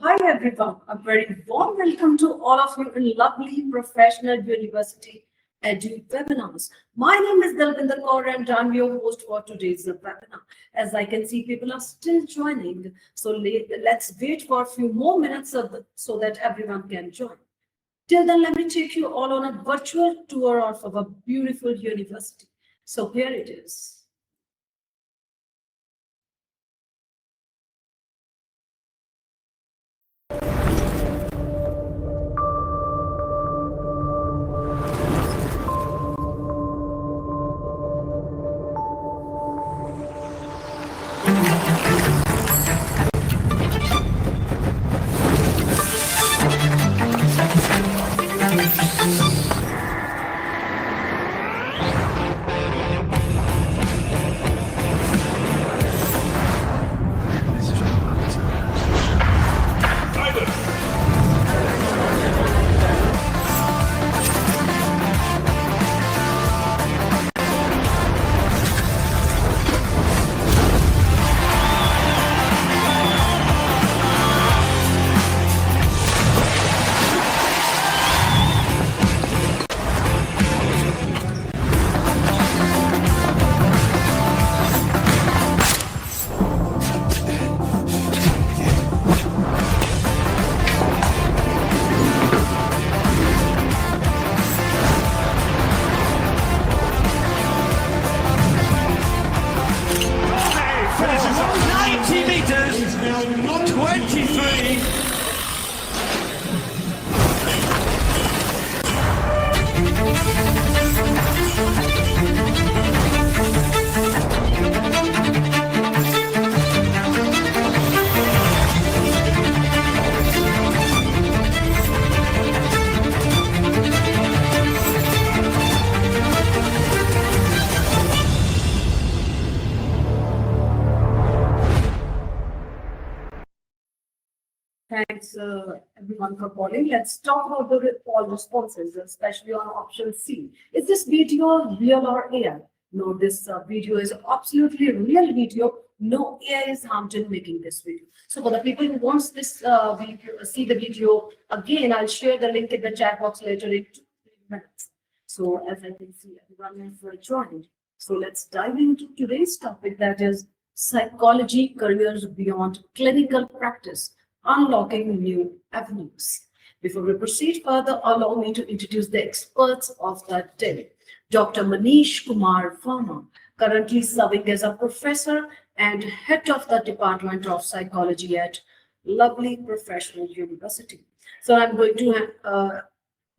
Hi everyone, a very warm welcome to all of you in lovely professional university Edu-Webinars. My name is Dalvinder Kaur and I'm your host for today's webinar. As I can see, people are still joining, so let's wait for a few more minutes so that everyone can join. Till then, let me take you all on a virtual tour of our beautiful university. So here it is. Finishes on 90 meters, 23. Thanks everyone for calling. Let's talk about the all responses, especially on option C. Is this video real or AI? No, this video is absolutely real video. No AI is harmed in making this video. So for the people who wants this video, see the video again, I'll share the link in the chat box later in 2 minutes. So as I can see, everyone is joined. So let's dive into today's topic, that is psychology careers beyond clinical practice, unlocking new avenues. Before we proceed further, allow me to introduce the experts of the day. Dr. Manish Kumar Verma, currently serving as a professor and head of the Department of Psychology at lovely professional university. So I'm going to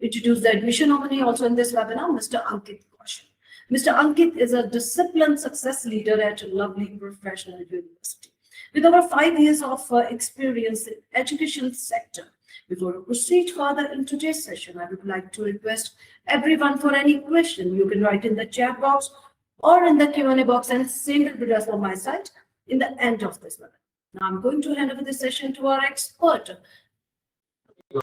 introduce the admission nominee also in this webinar, Mr. Ankit Kaushal. Mr. Ankit is a discipline success leader at lovely professional university with over 5 years of experience in education sector. Before we proceed further in today's session, I would like to request everyone for any question you can write in the chat box or in the Q&A box and send it with us on my side in the end of this webinar. Now I'm going to hand over this session to our expert,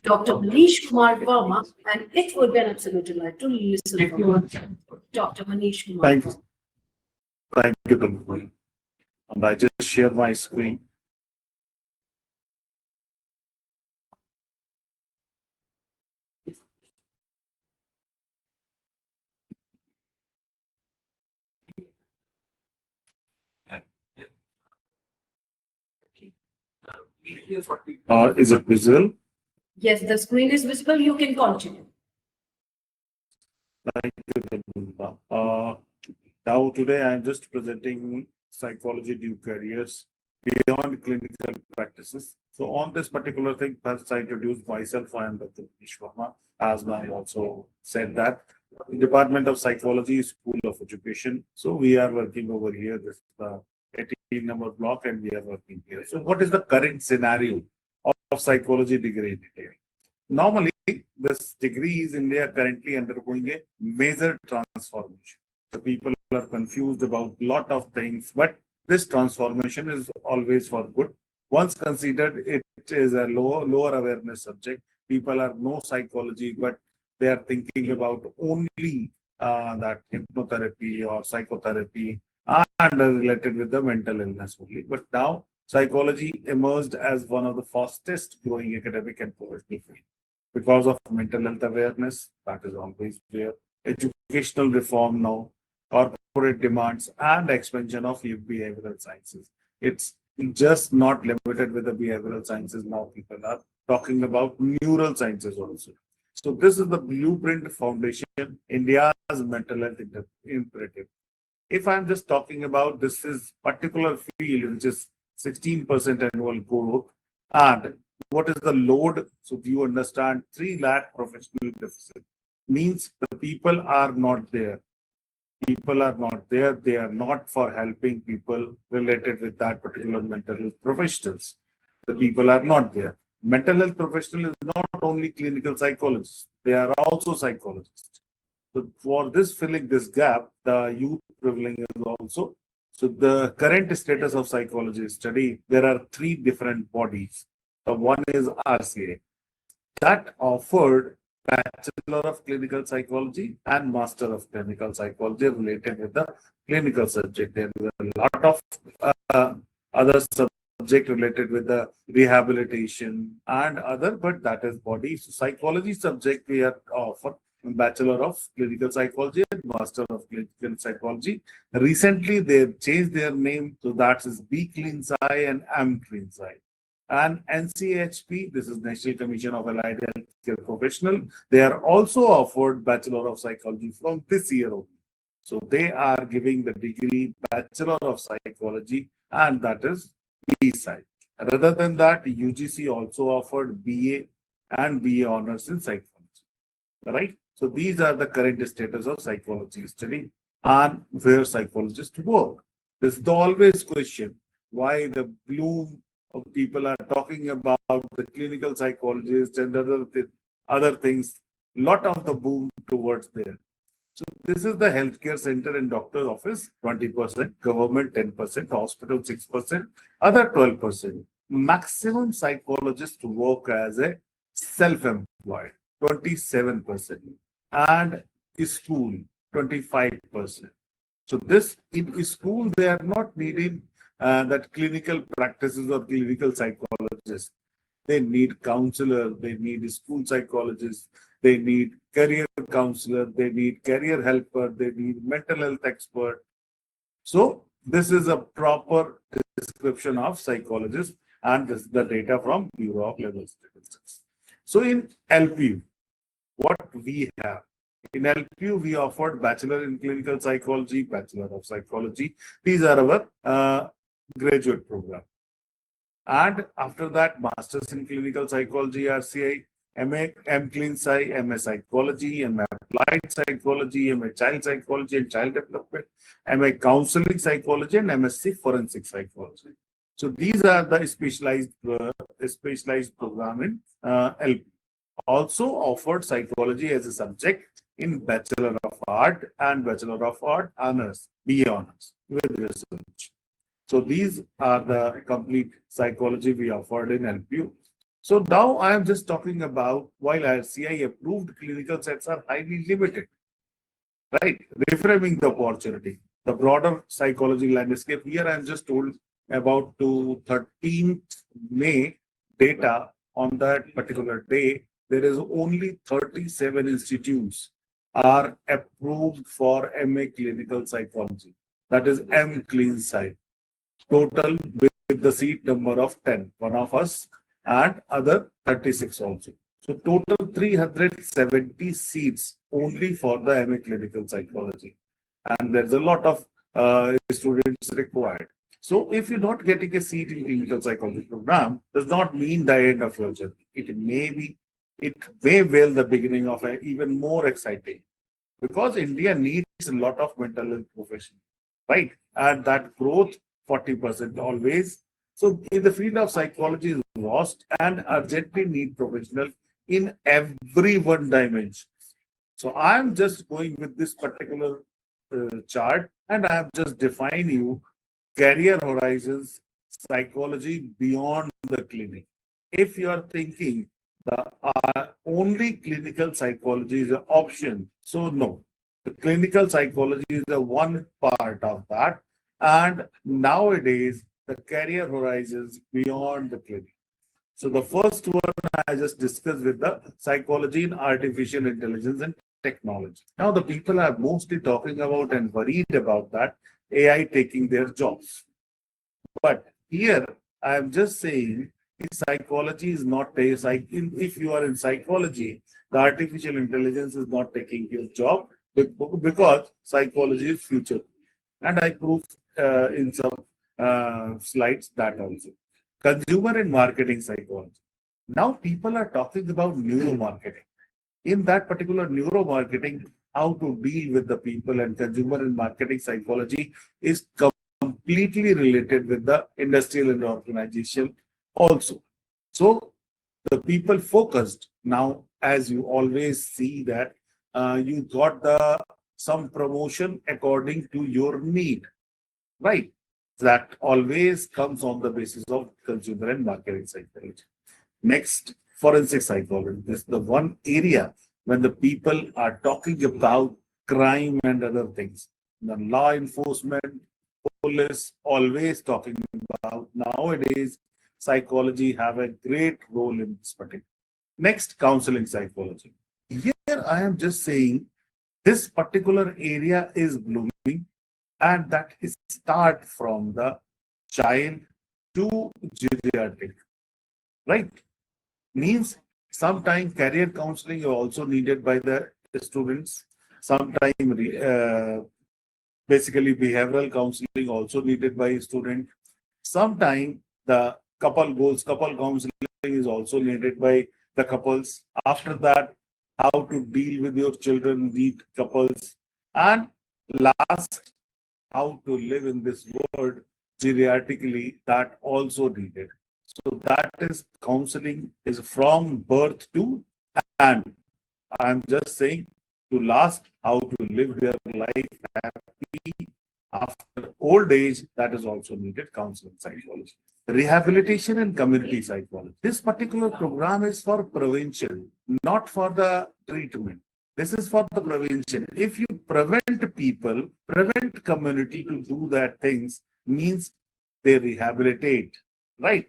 Dr. Manish Kumar Verma, and it would be an absolute delight to listen from Dr. Manish Kumar. Thank you. Thank you, Dr. And I just share my screen. Is it visible? Yes, the screen is visible. You can continue. Thank you. Now today I am just presenting psychology due careers beyond clinical practices. So on this particular thing, first I introduce myself. I am Dr. Manish Verma. As I also said that the Department of Psychology, School of Education. So we are working over here. This is the 18 number block, and we are working here. So what is the current scenario of psychology degree in India? Normally, this degree is India currently undergoing a major transformation. The people are confused about a lot of things, but this transformation is always for good. Once considered, it is a lower awareness subject. People are no psychology, but they are thinking about only that hypnotherapy or psychotherapy and related with the mental illness only. But now psychology emerged as one of the fastest growing academic and professional field because of mental health awareness that is always there, educational reform now, corporate demands, and expansion of behavioral sciences. It's just not limited with the behavioral sciences. Now people are talking about neural sciences also. So this is the blueprint foundation, India's mental health imperative. If I'm just talking about this is particular field, which is 16% annual growth, and what is the load? So you understand 3 lakh professional deficit means the people are not there. People are not there. They are not for helping people related with that particular mental health professionals. The people are not there. Mental health professional is not only clinical psychologists, they are also psychologists. So for this filling this gap, the youth prevailing is also. So the current status of psychology study, there are 3 different bodies. The one is RCA that offered Bachelor of Clinical Psychology and Master of Clinical Psychology related with the clinical subject. There is a lot of other subject related with the rehabilitation and other, but that is body. So psychology subject we are offered Bachelor of Clinical Psychology and Master of Clinical Psychology. Recently, they changed their name, so that is B Clean Psy and M Clean Psy. And NCHP, this is National Commission of Allied Healthcare Professional, they are also offered Bachelor of Psychology from this year only. So they are giving the degree Bachelor of Psychology, and that is B-Psych. Rather than that, UGC also offered BA and BA honors in psychology. Right? So these are the current status of psychology study and where psychologists work. This is the always question why the bloom of people are talking about the clinical psychologists and other things. Lot of the boom towards there. So this is the healthcare center and doctor's office, 20%, government 10%, hospital 6%, other 12%. Maximum psychologists work as a self-employed, 27%, and school, 25%. So this in school, they are not needing that clinical practices or clinical psychologists. They need counselor, they need school psychologists, they need career counselor, they need career helper, they need mental health expert. So this is a proper description of psychologist, and this is the data from Bureau of Labor Statistics. So in LPU, what we have. In LPU, we offered Bachelor in Clinical Psychology, Bachelor of Psychology. These are our graduate program. And after that, Masters in Clinical Psychology, RCI, MA, M Clean Psy, MA Psychology, MA Applied Psychology, MA Child Psychology and Child Development, MA Counseling Psychology, and MSc Forensic Psychology. So these are the specialized program in LP. Also offered psychology as a subject in Bachelor of Art and Bachelor of Art honors, B honors with research. So these are the complete psychology we offered in LPU. So now I am just talking about while RCI approved clinical sets are highly limited, right? Reframing the opportunity, the broader psychology landscape. Here I am just told about to 13th May data on that particular day. There is only 37 institutes are approved for MA clinical psychology. That is M Clean Psych. Total with the seat number of 10, one of us and other 36 also. So total 370 seats only for the MA clinical psychology. And there's a lot of students required. So if you're not getting a seat in clinical psychology program, does not mean the end of your journey. It may well the beginning of an even more exciting, because India needs a lot of mental health professionals, right? And that growth 40% always. So in the field of psychology is vast and urgently need professional in every one dimension. So I am just going with this particular chart, and I have just defined you career horizons, psychology beyond the clinic. If you are thinking the only clinical psychology is an option, so no. The clinical psychology is the one part of that, And nowadays, the career horizons beyond the clinic. So the first one I just discussed with the psychology in artificial intelligence and technology. Now the people are mostly talking about and worried about that AI taking their jobs. But here I am just saying psychology is not a if you are in psychology, the artificial intelligence is not taking your job because psychology is future. And I prove in some slides that also. Consumer and marketing psychology. Now people are talking about neuromarketing. In that particular neuromarketing, how to deal with the people and consumer and marketing psychology is completely related with the industrial and organization also. So the people focused now, as you always see that you got the some promotion according to your need, right? That always comes on the basis of consumer and marketing psychology. Next, forensic psychology. This is the one area when the people are talking about crime and other things. The law enforcement, police always talking about nowadays psychology have a great role in this particular. Next, counseling psychology. Here I am just saying this particular area is blooming and that is start from the child to geriatric, right? Means sometimes career counseling is also needed by the students. Sometimes basically behavioral counseling also needed by student. Sometimes the couple counseling is also needed by the couples. After that, how to deal with your children, need couples. And last, how to live in this world geriatrically, that also needed. So that is counseling is from birth to and I'm just saying to last how to live their life happy after old age, that is also needed counseling psychology. Rehabilitation and community psychology. This particular program is for prevention, not for the treatment. This is for the prevention. If you prevent people, prevent community to do that things, means they rehabilitate, right?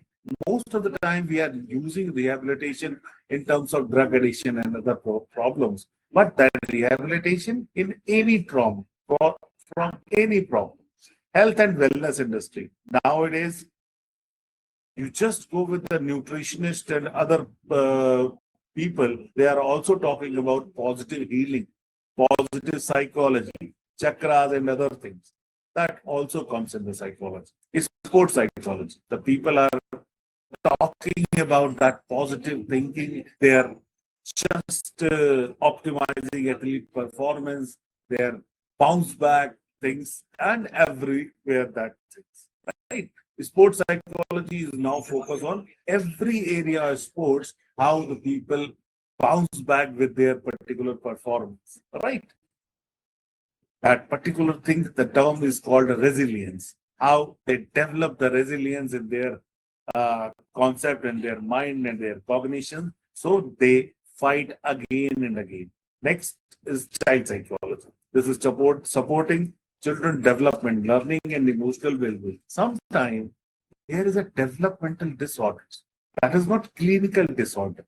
Most of the time we are using rehabilitation in terms of drug addiction and other problems, but that rehabilitation in any trauma, from any problem. Health and wellness industry. Nowadays, you just go with the nutritionist and other people, they are also talking about positive healing, positive psychology, chakras and other things. That also comes in the psychology. It's sports psychology. The people are talking about that positive thinking. They are just optimizing athlete performance, their bounce back things, and everywhere that things. Right? Sports psychology is now focused on every area of sports, how the people bounce back with their particular performance. Right? That particular thing, the term is called resilience. How they develop the resilience in their concept and their mind and their cognition. So they fight again and again. Next is child psychology. This is supporting children development, learning and emotional well-being. Sometimes there is a developmental disorder. That is not clinical disorder.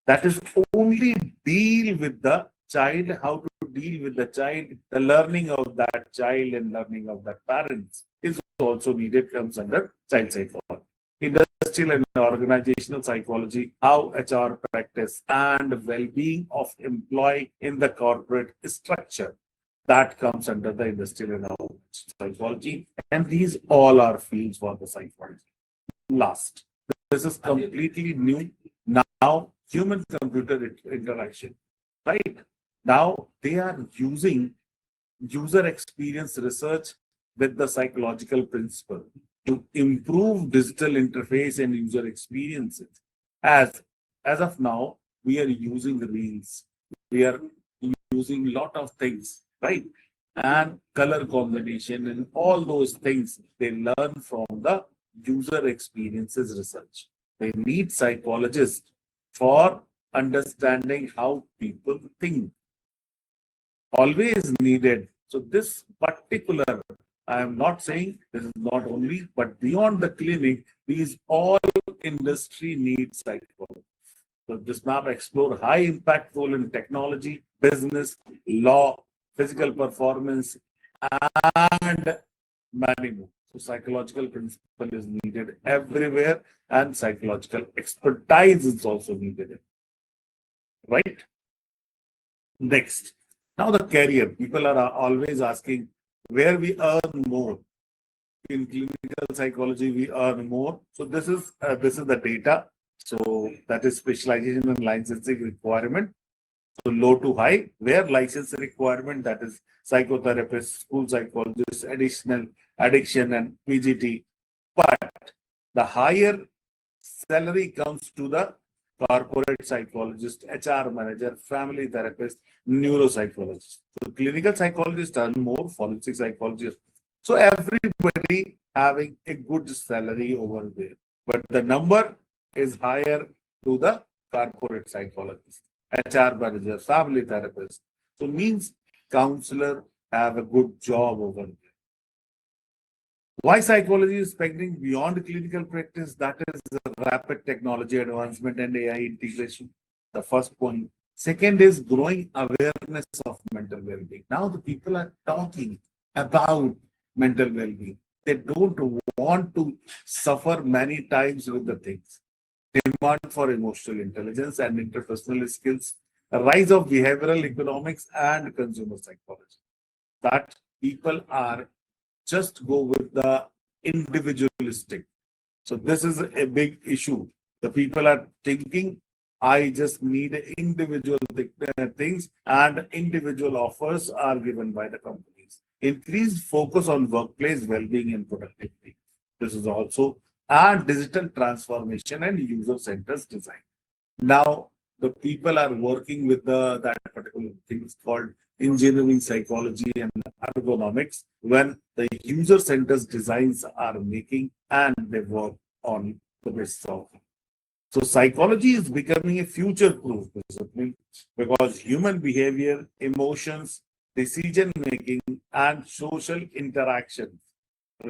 That is only deal with the child, how to deal with the child, the learning of that child and learning of that parents is also needed, comes under child psychology. Industrial and organizational psychology, how HR practice and well-being of employee in the corporate structure. That comes under the industrial and organizational psychology. And these all are fields for the psychology. Last, this is completely new. Now, human-computer interaction, right? Now, they are using user experience research with the psychological principle to improve digital interface and user experiences. As of now, we are using reels. We are using lot of things, right? And color combination and all those things they learn from the user experiences research. They need psychologists for understanding how people think. Always needed. So this particular I am not saying this is not only, but beyond the clinic, these all industry needs psychology. So this map explore high impact role in technology, business, law, physical performance, and many more. So psychological principle is needed everywhere, and psychological expertise is also needed. Right? Next. Now the career. People are always asking where we earn more. In clinical psychology, we earn more. So this is the data. So that is specialization and licensing requirement. So low to high, where license requirement, that is psychotherapist, school psychologist, additional addiction and PGT. But the higher salary comes to the corporate psychologist, HR manager, family therapist, neuropsychologist. So clinical psychologists earn more, forensic psychologists. So everybody having a good salary over there. But the number is higher to the corporate psychologist, HR manager, family therapist. So means counselor have a good job over there. Why psychology is expanding beyond clinical practice? That is the rapid technology advancement and AI integration. The first point. Second is growing awareness of mental well-being. Now the people are talking about mental well-being. They don't want to suffer many times with the things. Demand for emotional intelligence and interpersonal skills, a rise of behavioral economics and consumer psychology. That people are just go with the individualistic. So this is a big issue. The people are thinking, I just need individual things, and individual offers are given by the companies. Increased focus on workplace well-being and productivity. This is also and digital transformation and user-centered design. Now, the people are working with that particular thing is called engineering psychology and ergonomics when the user-centered designs are making and they work on the basis of. So psychology is becoming a future-proof discipline because human behavior, emotions, decision-making, and social interactions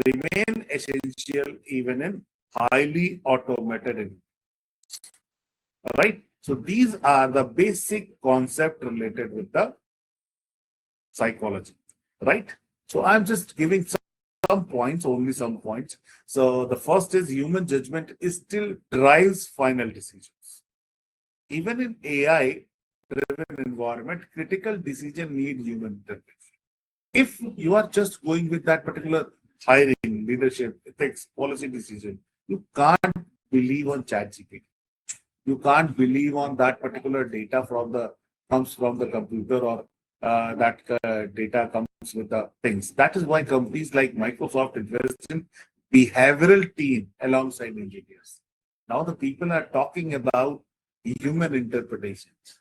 remain essential even in highly automated environments. Right? So these are the basic concept related with the psychology, right? So I'm just giving some points, only some points. So the first is human judgment is still drives final decisions. Even in AI driven environment, critical decision need human intervention. If you are just going with that particular hiring, leadership, ethics, policy decision, you can't believe on ChatGPT. You can't believe on that particular data comes from the computer, or that data comes with the things. That is why companies like Microsoft invest in behavioral team alongside engineers. Now the people are talking about human interpretations,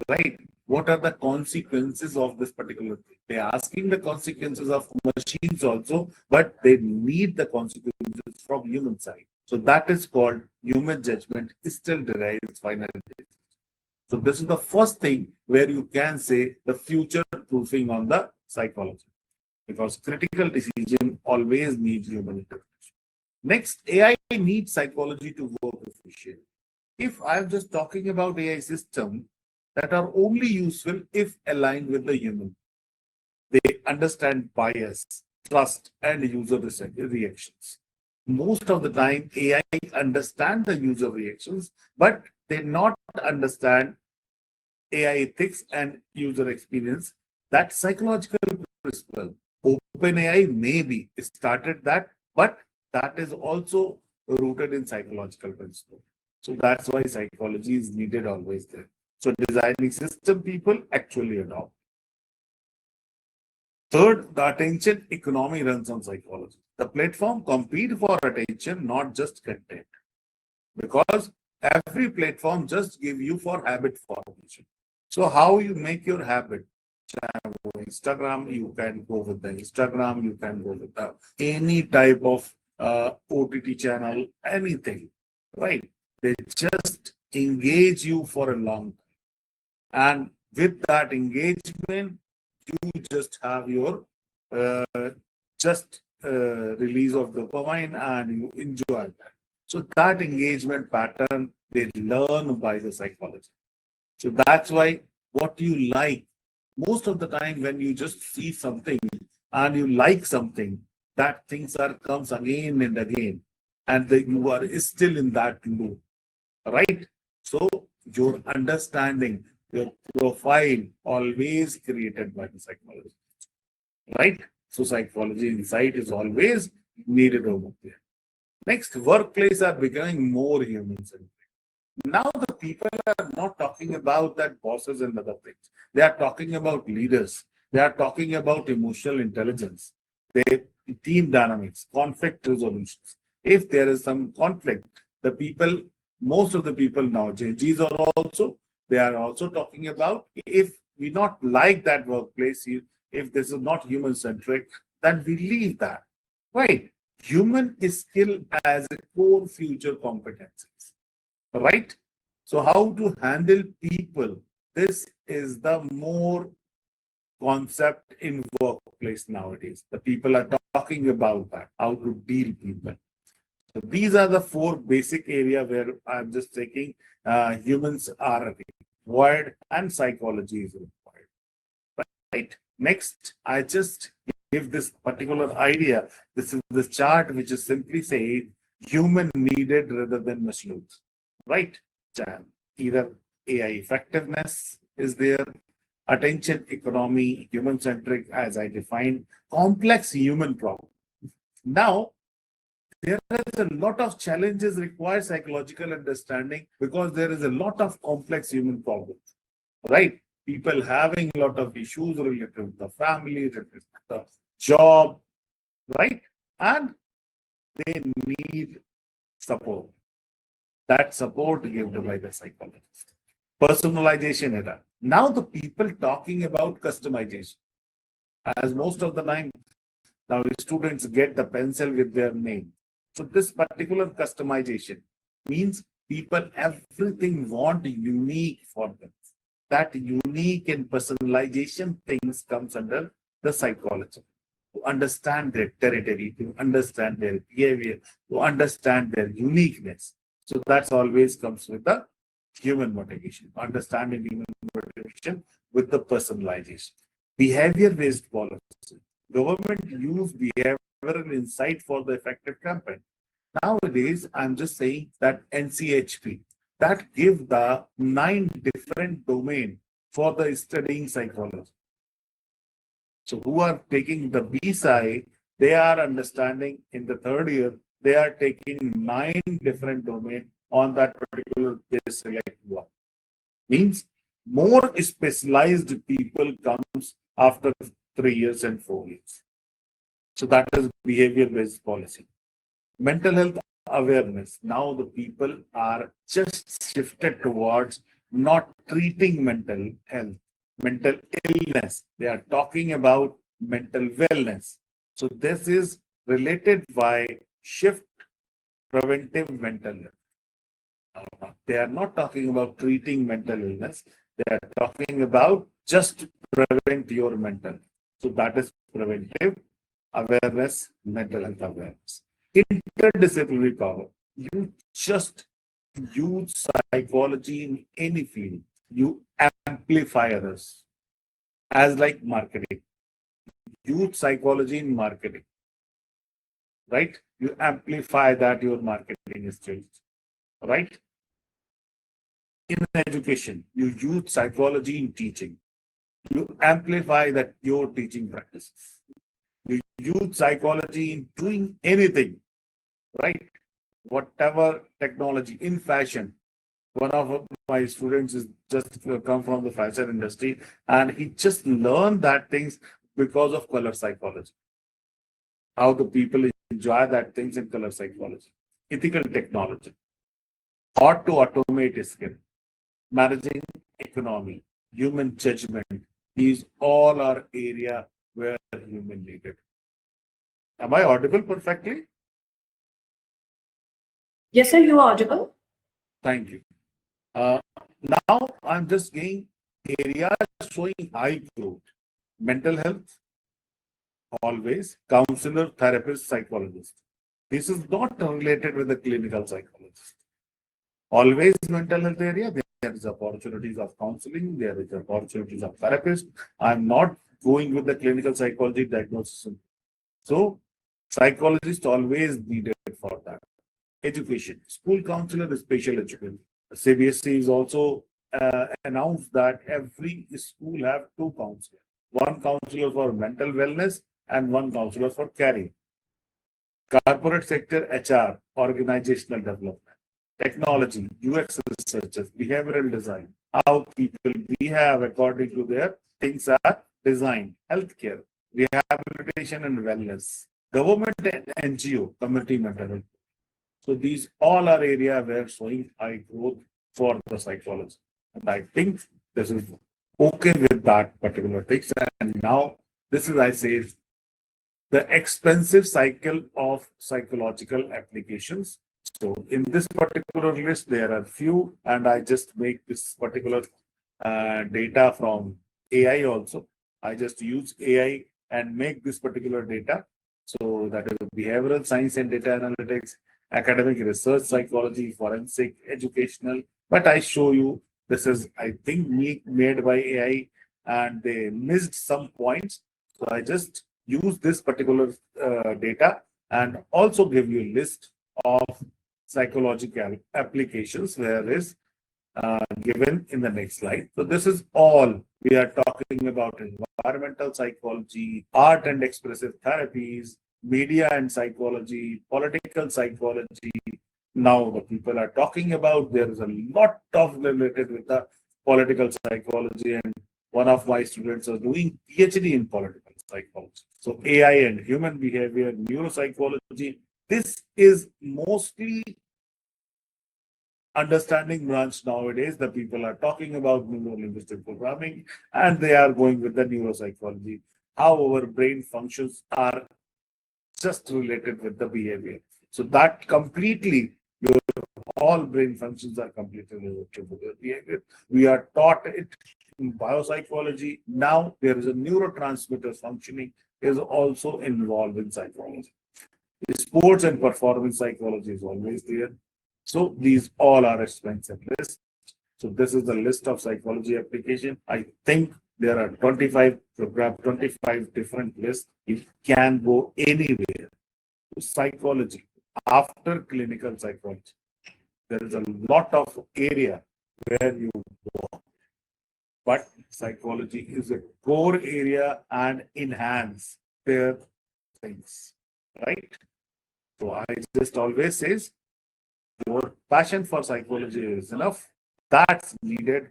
right? What are the consequences of this particular thing? They're asking the consequences of machines also, but they need the consequences from human side. So that is called human judgment still derives final decision. So this is the first thing where you can say the future proofing on the psychology, because critical decision always needs human intervention. Next, AI needs psychology to work efficiently. If I'm just talking about AI system that are only useful if aligned with the human, they understand bias, trust, and user reactions. Most of the time, AI understand the user reactions, but they not understand AI ethics and user experience. That psychological principle. OpenAI maybe started that, but that is also rooted in psychological principle. So that's why psychology is needed always there. So designing system people actually adopt. Third, the attention economy runs on psychology. The platform compete for attention, not just content, because every platform just give you for habit formation. So how you make your habit? Instagram, you can go with the Instagram, you can go with any type of OTT channel, anything, right? They just engage you for a long time. And with that engagement, you just have your just release of dopamine and you enjoy that. So that engagement pattern they learn by the psychology. So that's why what you like most of the time when you just see something and you like something, that things are comes again and again, and you are still in that loop, right? So your understanding, your profile always created by the psychology, right? So psychology insight is always needed over there. Next, workplace are becoming more human centric. Now the people are not talking about that bosses and other things. They are talking about leaders. They are talking about emotional intelligence, they team dynamics, conflict resolutions. If there is some conflict, the people, most of the people now, JGs are also, they are also talking about if we not like that workplace, if this is not human centric, then we leave that. Right? Human skill as a core future competencies, right? So how to handle people? This is the more concept in workplace nowadays. The people are talking about that, how to deal people. So these are the four basic area where I'm just taking humans are required and psychology is required. Right. Next, I just give this particular idea. This is the chart which is simply saying human needed rather than machines. Right? Either AI effectiveness is there, attention economy, human centric, as I defined, complex human problem. Now, there is a lot of challenges require psychological understanding because there is a lot of complex human problems, right? People having a lot of issues related to the family, related to the job, right? And they need support. That support given by the psychologist. Personalization era. Now the people talking about customization. As most of the time, now the students get the pencil with their name. So this particular customization means people everything want unique for them. That unique and personalization things comes under the psychology. To understand their territory, to understand their behavior, to understand their uniqueness. So that's always comes with the human motivation, understanding human motivation with the personalization. Behavior-based policy. Government use behavioral insight for the effective campaign. Nowadays, I'm just saying that NCHP, that give the 9 different domain for the studying psychology. So who are taking the B side, they are understanding in the third year, they are taking 9 different domain on that particular select one. Means more specialized people comes after 3 years and 4 years. So that is behavior-based policy. Mental health awareness. Now the people are just shifted towards not treating mental health, mental illness. They are talking about mental wellness. So this is related by shift preventive mental health. They are not talking about treating mental illness. They are talking about just prevent your mental. So that is preventive awareness, mental health awareness. Interdisciplinary power. You just use psychology in any field. You amplify others. As like marketing. Use psychology in marketing. Right? You amplify that your marketing skills. Right? In education, you use psychology in teaching. You amplify that your teaching practices. You use psychology in doing anything, right? Whatever technology in fashion. One of my students is just come from the fashion industry and he just learned that things because of color psychology. How the people enjoy that things in color psychology. Ethical technology. How to automate skill. Managing economy. Human judgment. These all are area where human needed. Am I audible perfectly? Yes, sir, you are audible. Thank you. Now I'm just getting areas showing high growth. Mental health, always counselor, therapist, psychologist. This is not related with the clinical psychologist. Always mental health area, there is opportunities of counseling, there is opportunities of therapist. I'm not going with the clinical psychology diagnosis. So psychologist always needed for that. Education, school counselor is special education. CBSE is also announced that every school have two counselors, one counselor for mental wellness and one counselor for career. Corporate sector, HR, organizational development, technology, UX researchers, behavioral design, how people behave according to their things are designed, healthcare, rehabilitation and wellness, government and NGO, community mental health. So these all are areas where showing high growth for the psychology. And I think this is okay with that particular thing. And now this is, I say, the expensive cycle of psychological applications. So in this particular list, there are few, and I just make this particular data from AI also. I just use AI and make this particular data. So that is behavioral science and data analytics, academic research, psychology, forensic, educational. But I show you this is, I think, made by AI, and they missed some points. So I just use this particular data and also give you a list of psychological applications where is given in the next slide. So this is all we are talking about: environmental psychology, art and expressive therapies, media and psychology, political psychology. Now the people are talking about, there is a lot of related with the political psychology, and one of my students are doing PhD in political psychology. So AI and human behavior, neuropsychology, this is mostly understanding branch nowadays. The people are talking about neuro-linguistic programming, and they are going with the neuropsychology. How our brain functions are just related with the behavior. So that completely, your all brain functions are completely related with the behavior. We are taught it in biopsychology. Now there is a neurotransmitter functioning is also involved in psychology. Sports and performance psychology is always there. So these all are expensive lists. So this is the list of psychology application. I think there are 25 program, 25 different lists. You can go anywhere to psychology after clinical psychology. There is a lot of area where you go, but psychology is a core area and enhance their things, right? So I just always says, your passion for psychology is enough. That's needed.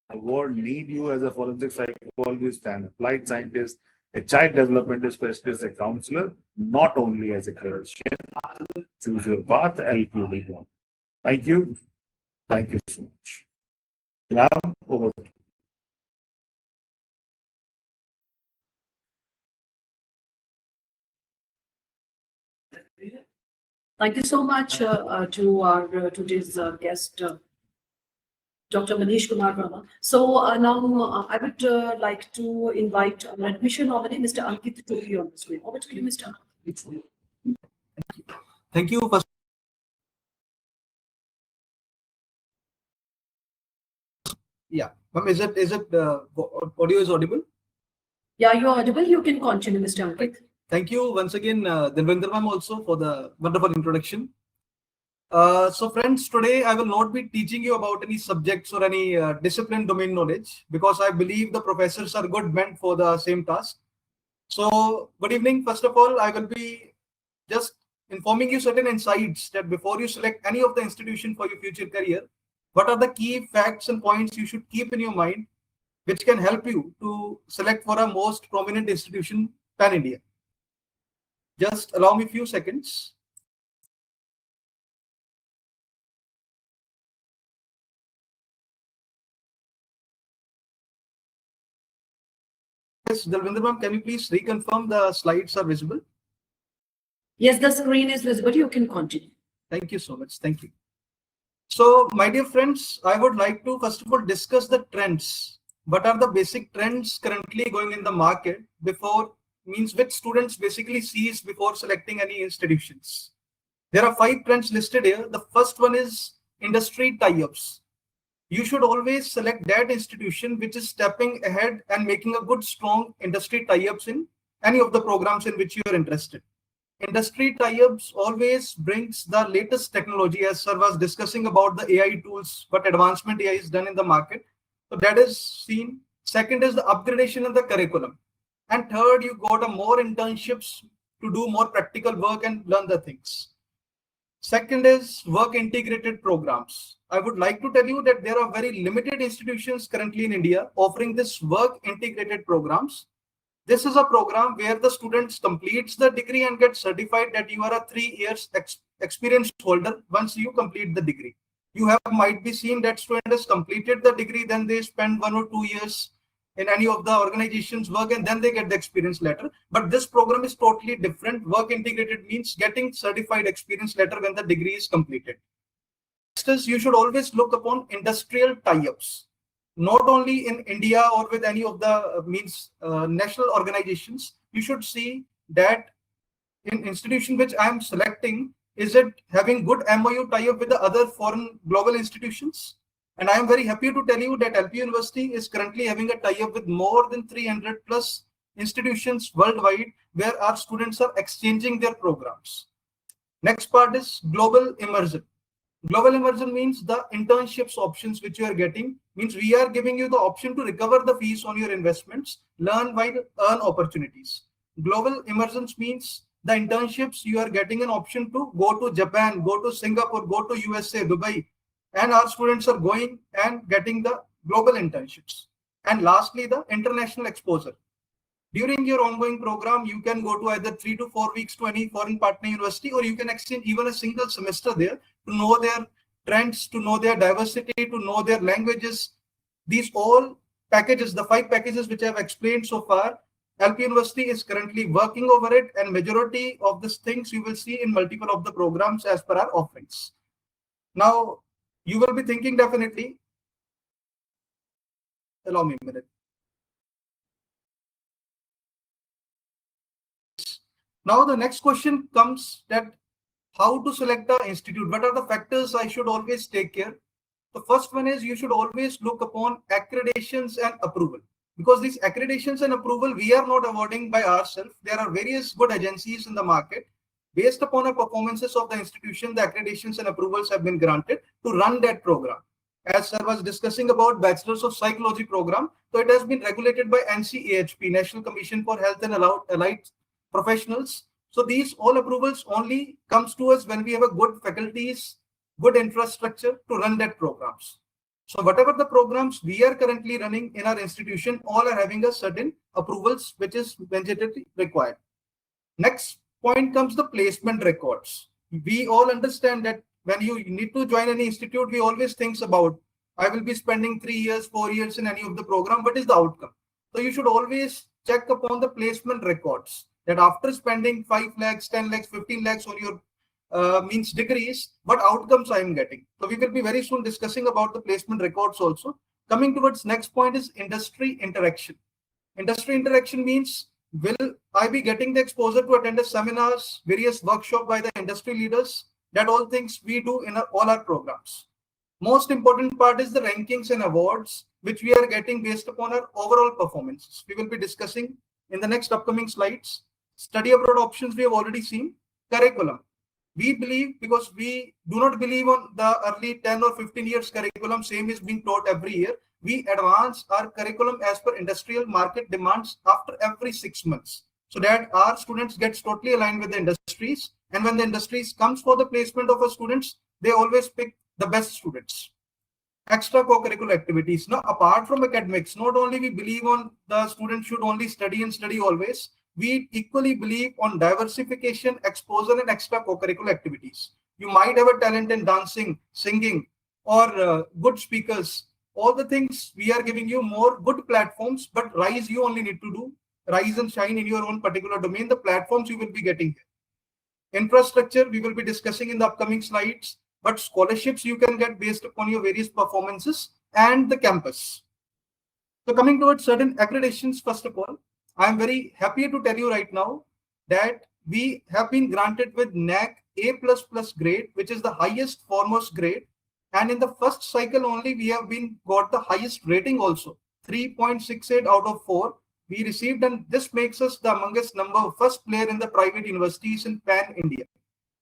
The world need you as a forensic psychologist and applied scientist, a child development specialist, a counselor, not only as a clinician. Choose your path, help you live on. Thank you. Thank you so much. Now, over to you. Thank you so much to our today's guest, Dr. Manish Kumar Rama. So now I would like to invite our admission nominee, Mr. Ankit, to be on the screen. Over to you, Mr. Ankit. Thank you. First, yeah, ma'am, is it audio is audible? Yeah, you're audible. You can continue, Mr. Ankit. Thank you once again, Devendra ma'am, also for the wonderful introduction. So friends, today I will not be teaching you about any subjects or any discipline domain knowledge, because I believe the professors are good meant for the same task. So good evening. First of all, I will be just informing you certain insights that before you select any of the institution for your future career, what are the key facts and points you should keep in your mind, which can help you to select for a most prominent institution pan-India. Just allow me a few seconds. Yes, Dalvinder ma'am, can you please reconfirm the slides are visible? Yes, the screen is visible. You can continue. Thank you so much. Thank you. So, my dear friends, I would like to first of all discuss the trends. What are the basic trends currently going in the market before means which students basically sees before selecting any institutions. There are 5 trends listed here. The first one is industry tie-ups. You should always select that institution which is stepping ahead and making a good, strong industry tie-ups in any of the programs in which you are interested. Industry tie-ups always brings the latest technology, as sir was discussing about the AI tools, what advancement AI is done in the market. So that is seen. Second is the upgradation of the curriculum. And third, you got a more internships to do more practical work and learn the things. Second is work integrated programs. I would like to tell you that there are very limited institutions currently in India offering this work integrated programs. This is a program where the students completes the degree and get certified that you are a 3 years experience holder once you complete the degree. You have might be seen that student has completed the degree, then they spend 1 or 2 years in any of the organizations work and then they get the experience letter. But this program is totally different. Work integrated means getting certified experience letter when the degree is completed. Next is you should always look upon industrial tie-ups. Not only in India or with any of the national organizations, you should see that in institution which I am selecting, is it having good MOU tie-up with the other foreign global institutions? And I am very happy to tell you that LP University is currently having a tie-up with more than 300 plus institutions worldwide where our students are exchanging their programs. Next part is global immersion. Global immersion means the internships options which you are getting, means we are giving you the option to recover the fees on your investments, learn while earn opportunities. Global immersions means the internships you are getting an option to go to Japan, go to Singapore, go to USA, Dubai, and our students are going and getting the global internships. And lastly, the international exposure. During your ongoing program, you can go to either 3 to 4 weeks to any foreign partner university, or you can exchange even a single semester there to know their trends, to know their diversity, to know their languages. These all packages, the 5 packages which I have explained so far, LP University is currently working over it, and majority of these things you will see in multiple of the programs as per our offerings. Now, you will be thinking definitely, allow me a minute. Now the next question comes that how to select the institute. What are the factors I should always take care? The first one is you should always look upon accreditations and approval, because these accreditations and approval we are not awarding by ourselves. There are various good agencies in the market. Based upon the performances of the institution, the accreditations and approvals have been granted to run that program. As sir was discussing about Bachelor's of Psychology program, so it has been regulated by NCAHP, National Commission for Health and Allied Professionals. So these all approvals only comes to us when we have a good faculties, good infrastructure to run that programs. So whatever the programs we are currently running in our institution, all are having a certain approvals which is mandatory required. Next point comes the placement records. We all understand that when you need to join any institute, we always think about, I will be spending 3 years, 4 years in any of the program. What is the outcome? So you should always check upon the placement records, that after spending 5 lakhs, 10 lakhs, 15 lakhs on your degrees, what outcomes I am getting. So we will be very soon discussing about the placement records also. Coming towards next point is industry interaction. Industry interaction means, will I be getting the exposure to attend the seminars, various workshops by the industry leaders? That all things we do in all our programs. Most important part is the rankings and awards, which we are getting based upon our overall performances. We will be discussing in the next upcoming slides. Study abroad options we have already seen. Curriculum. We believe, because we do not believe on the early 10 or 15 years curriculum, same is being taught every year. We advance our curriculum as per industrial market demands after every 6 months, so that our students gets totally aligned with the industries. And when the industries comes for the placement of our students, they always pick the best students. Extra co-curricular activities. Now, apart from academics, not only we believe on the students should only study and study always, we equally believe on diversification, exposure, and extra co-curricular activities. You might have a talent in dancing, singing, or good speakers. All the things we are giving you more good platforms, but rise you only need to do. Rise and shine in your own particular domain. The platforms you will be getting here. Infrastructure we will be discussing in the upcoming slides, but scholarships you can get based upon your various performances and the campus. So coming towards certain accreditations, first of all, I'm very happy to tell you right now that we have been granted with NAC A++ grade, which is the highest foremost grade. And in the first cycle only, we have been got the highest rating also, 3.68 out of 4. We received, and this makes us the amongst number first player in the private universities in Pan India.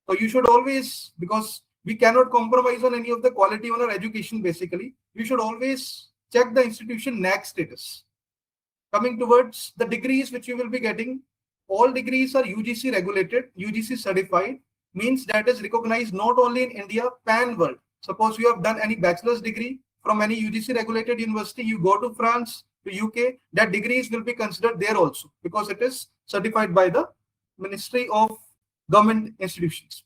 So you should always, because we cannot compromise on any of the quality on our education basically, you should always check the institution NAC status. Coming towards the degrees which you will be getting, all degrees are UGC regulated, UGC certified, means that is recognized not only in India, pan world. Suppose you have done any bachelor's degree from any UGC regulated university, you go to France, to UK, that degrees will be considered there also because it is certified by the Ministry of Government Institutions.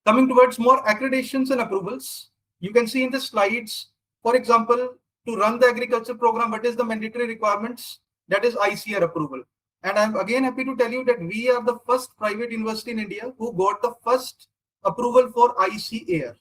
Coming towards more accreditations and approvals, you can see in the slides, for example, to run the agriculture program, what is the mandatory requirements? That is ICAR approval. And I'm again happy to tell you that we are the first private university in India who got the first approval for ICAR,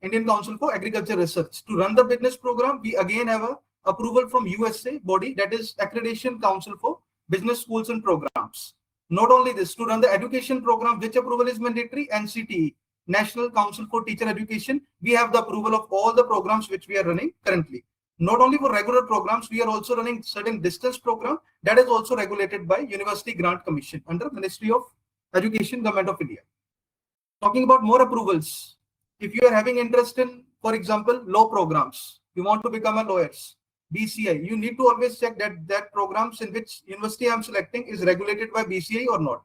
Indian Council for Agriculture Research. To run the business program, we again have a approval from USA body, that is Accreditation Council for Business Schools and Programs. Not only this, to run the education program, which approval is mandatory, NCTE, National Council for Teacher Education, we have the approval of all the programs which we are running currently. Not only for regular programs, we are also running certain distance program that is also regulated by University Grant Commission under Ministry of Education, Government of India. Talking about more approvals, if you are having interest in, for example, law programs, you want to become a lawyer, BCI, you need to always check that programs in which university I am selecting is regulated by BCI or not.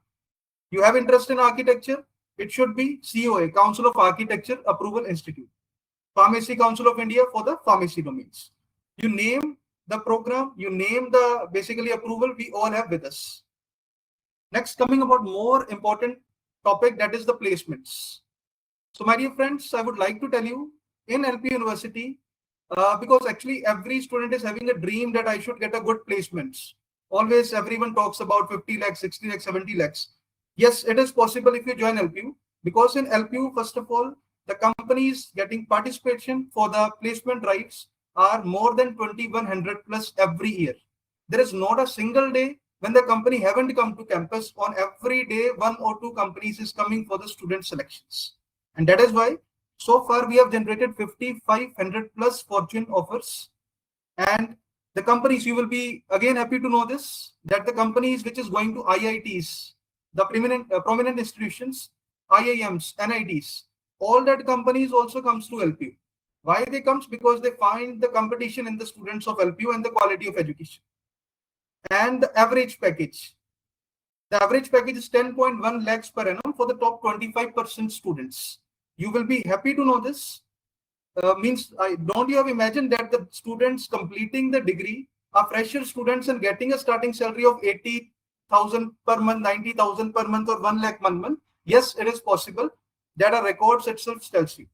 You have interest in architecture, it should be COA, Council of Architecture Approval Institute. Pharmacy Council of India for the pharmacy domains. You name the program, you name the basically approval, we all have with us. Next, coming about more important topic, that is the placements. So my dear friends, I would like to tell you in LP University, because actually every student is having a dream that I should get a good placements. Always everyone talks about 50 lakhs, 60 lakhs, 70 lakhs. Yes, it is possible if you join LPU, because in LPU, first of all, the companies getting participation for the placement drives are more than 2100 plus every year. There is not a single day when the company haven't come to campus. On every day, 1 or 2 companies is coming for the student selections. And that is why so far we have generated 5500 plus fortune offers. And the companies, you will be again happy to know this, that the companies which is going to IITs, the prominent institutions, IIMs, NITs, all that companies also comes to LPU. Why they comes? Because they find the competition in the students of LPU and the quality of education. And the average package. The average package is 10.1 lakhs per annum for the top 25% students. You will be happy to know this. Don't you have imagined that the students completing the degree are fresher students and getting a starting salary of 80,000 per month, 90,000 per month, or 1 lakh per month? Yes, it is possible. That our records itself tells you.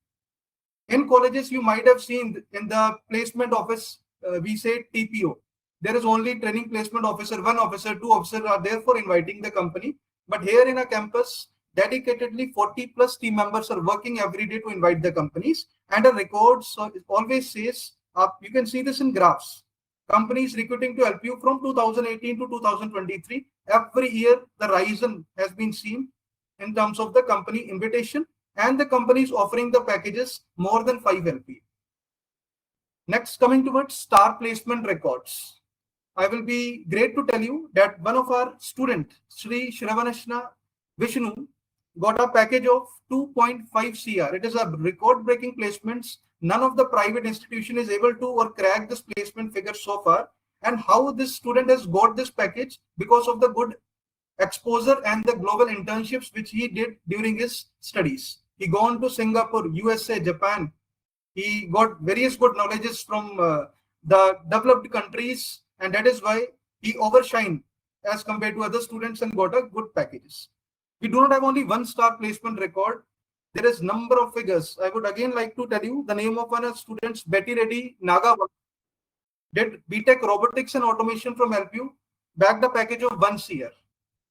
In colleges, you might have seen in the placement office, we say TPO. There is only training placement officer, 1 officer, 2 officers are there for inviting the company. But here in a campus, dedicatedly 40 plus team members are working every day to invite the companies. And the records always says, you can see this in graphs. Companies recruiting to LPU from 2018 to 2023, every year the rise has been seen in terms of the company invitation, and the companies offering the packages more than 5 LP. Next, coming towards star placement records. I will be great to tell you that one of our student, Sri Shravanashna Vishnu, got a package of 2.5 CR. It is a record-breaking placements. None of the private institution is able to or crack this placement figure so far. And how this student has got this package? Because of the good exposure and the global internships which he did during his studies. He gone to Singapore, USA, Japan. He got various good knowledges from the developed countries, and that is why he overshined as compared to other students and got a good packages. We do not have only 1 star placement record. There is number of figures. I would again like to tell you the name of one of the students, Betty Reddy Naga, did BTech Robotics and Automation from LPU, bagged a package of 1 CR.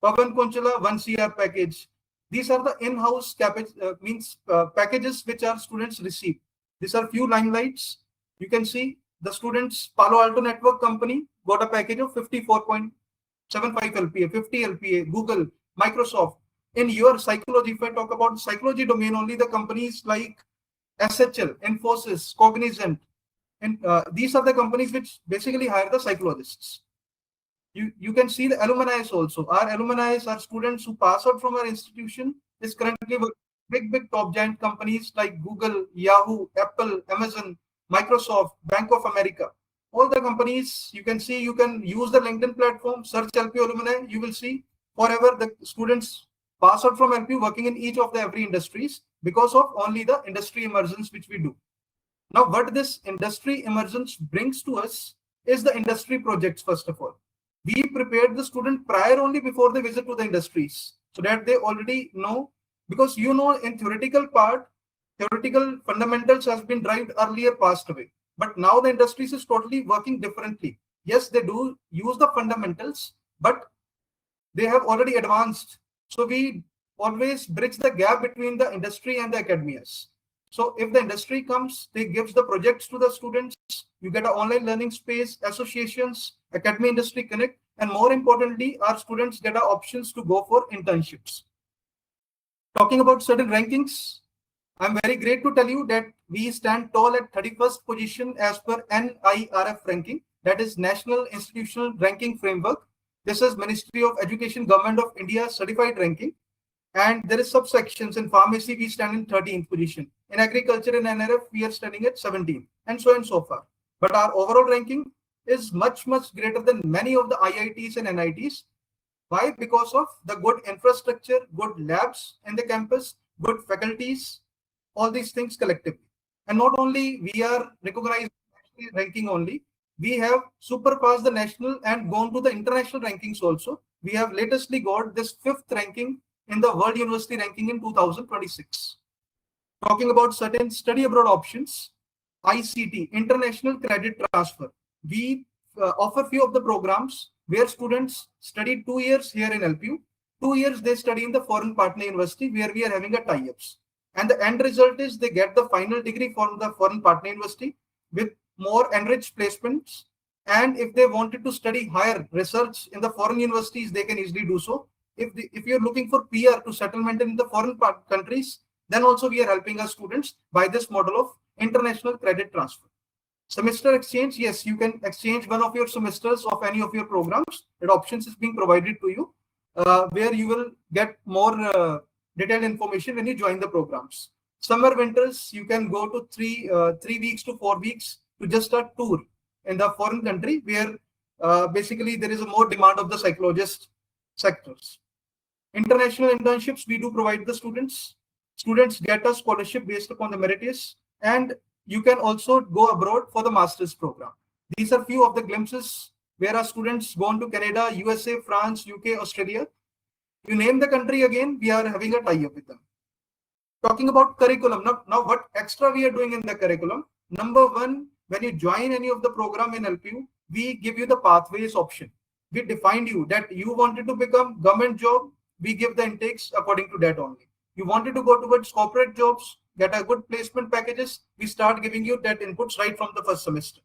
Pavan Konchala, 1 CR package. These are the in-house packages which our students receive. These are few limelights. You can see the students, Palo Alto Network Company got a package of 54.5 75 LPA, 50 LPA, Google, Microsoft. In your psychology, if I talk about psychology domain only, the companies like SHL, Infosys, Cognizant, and these are the companies which basically hire the psychologists. You can see the alumni also. Our alumni are students who pass out from our institution is currently with big top giant companies like Google, Yahoo, Apple, Amazon, Microsoft, Bank of America. All the companies you can see, you can use the LinkedIn platform, search LP alumni, you will see forever the students pass out from LP working in each of the every industries because of only the industry emergence which we do. Now, what this industry emergence brings to us is the industry projects, first of all. We prepared the student prior only before they visit to the industries so that they already know, because in theoretical part, theoretical fundamentals has been derived earlier, passed away. But now the industries is totally working differently. Yes, they do use the fundamentals, but they have already advanced. So we always bridge the gap between the industry and the academias. So if the industry comes, they gives the projects to the students, you get an online learning space, associations, academy industry connect, and more importantly, our students get options to go for internships. Talking about certain rankings, I'm very great to tell you that we stand tall at 31st position as per NIRF ranking, that is National Institutional Ranking Framework. This is Ministry of Education, Government of India certified ranking. And there is subsections. In pharmacy, we stand in 13th position. In agriculture and NRF, we are standing at 17th, and so on so far. But our overall ranking is much greater than many of the IITs and NITs. Why? Because of the good infrastructure, good labs in the campus, good faculties, all these things collectively. And not only we are recognized ranking only, we have surpassed the national and gone to the international rankings also. We have latestly got this 5th ranking in the World University Ranking in 2026. Talking about certain study abroad options, ICT, International Credit Transfer. We offer few of the programs where students study 2 years here in LPU, 2 years they study in the foreign partner university where we are having a tie-ups. And the end result is they get the final degree from the foreign partner university with more enriched placements. And if they wanted to study higher research in the foreign universities, they can easily do so. If you're looking for PR to settlement in the foreign countries, then also we are helping our students by this model of international credit transfer. Semester exchange, yes, you can exchange one of your semesters of any of your programs. That options is being provided to you, where you will get more detailed information when you join the programs. Summer winters, you can go to 3 weeks to 4 weeks to just a tour in the foreign country where basically there is a more demand of the psychologist sectors. International internships, we do provide the students. Students get a scholarship based upon the meritorious, and you can also go abroad for the master's program. These are few of the glimpses where our students go on to Canada, USA, France, UK, Australia. You name the country again, we are having a tie-up with them. Talking about curriculum, now what extra we are doing in the curriculum? Number one, when you join any of the program in LPU, we give you the pathways option. We defined you that you wanted to become government job, we give the intakes according to that only. You wanted to go towards corporate jobs, get a good placement packages, we start giving you that inputs right from the first semester.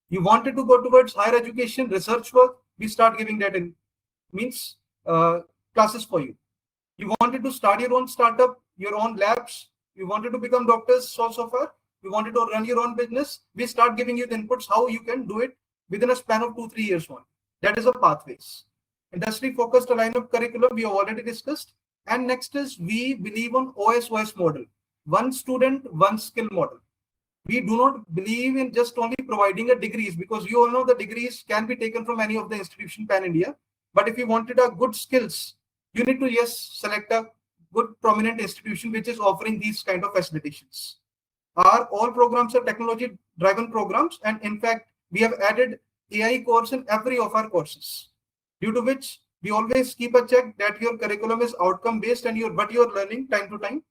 You wanted to go towards higher education, research work, we start giving that in classes for you. You wanted to start your own startup, your own labs, you wanted to become doctors, so far, you wanted to run your own business, we start giving you the inputs how you can do it within a span of 2-3 years one. That is a pathways. Industry focused lineup curriculum we have already discussed. And next is we believe on OSOS model, one student, one skill model. We do not believe in just only providing a degrees, because you all know the degrees can be taken from any of the institution pan India. But if you wanted a good skills, you need to select a good prominent institution which is offering these kind of facilitations. All programs are technology driven programs, and in fact we have added AI course in every of our courses, due to which we always keep a check that your curriculum is outcome based and what you're learning time to time.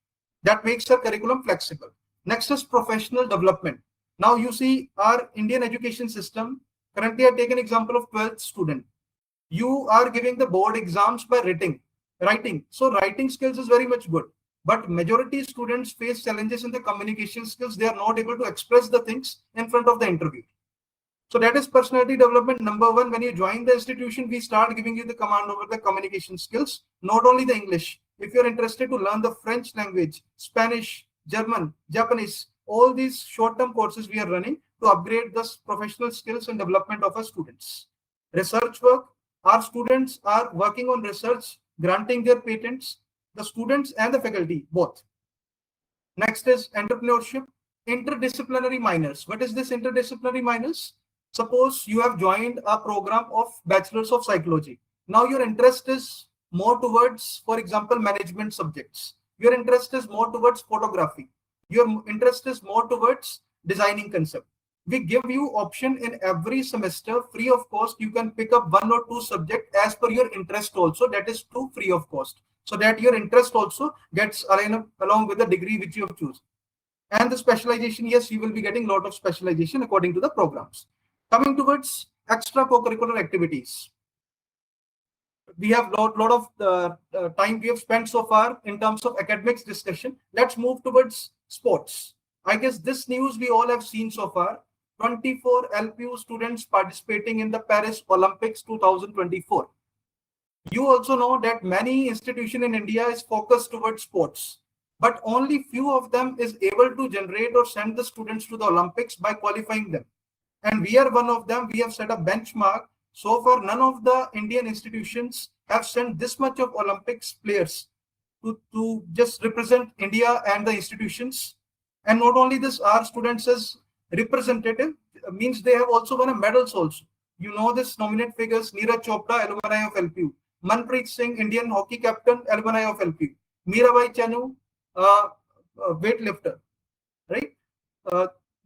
That makes our curriculum flexible. Next is professional development. Now you see our Indian education system, currently I take an example of 12th student. You are giving the board exams by writing. So writing skills is very much good. But majority students face challenges in the communication skills. They are not able to express the things in front of the interview. So that is personality development number one. When you join the institution, we start giving you the command over the communication skills, not only the English. If you're interested to learn the French language, Spanish, German, Japanese, all these short-term courses we are running to upgrade the professional skills and development of our students. Research work, our students are working on research, granting their patents, the students and the faculty, both. Next is entrepreneurship, interdisciplinary minors. What is this interdisciplinary minors? Suppose you have joined a program of Bachelor's of Psychology. Now your interest is more towards, for example, management subjects. Your interest is more towards photography. Your interest is more towards designing concept. We give you option in every semester, free of cost. You can pick up 1 or 2 subjects as per your interest also. That is too free of cost. So that your interest also gets aligned up along with the degree which you have chosen. And the specialization, yes, you will be getting a lot of specialization according to the programs. Coming towards extra co-curricular activities. We have lot of time we have spent so far in terms of academics discussion. Let's move towards sports. I guess this news we all have seen so far. 24 LPU students participating in the Paris Olympics 2024. You also know that many institutions in India is focused towards sports, but only few of them is able to generate or send the students to the Olympics by qualifying them. And we are one of them. We have set a benchmark. So far, none of the Indian institutions have sent this much of Olympics players to just represent India and the institutions. And not only this, our students as representative means they have also won a medals also. You know this nominate figures: Neeraj Chopra, alumni of LPU; Manpreet Singh, Indian hockey captain, alumni of LPU; Mirabai Chanu, weightlifter, right?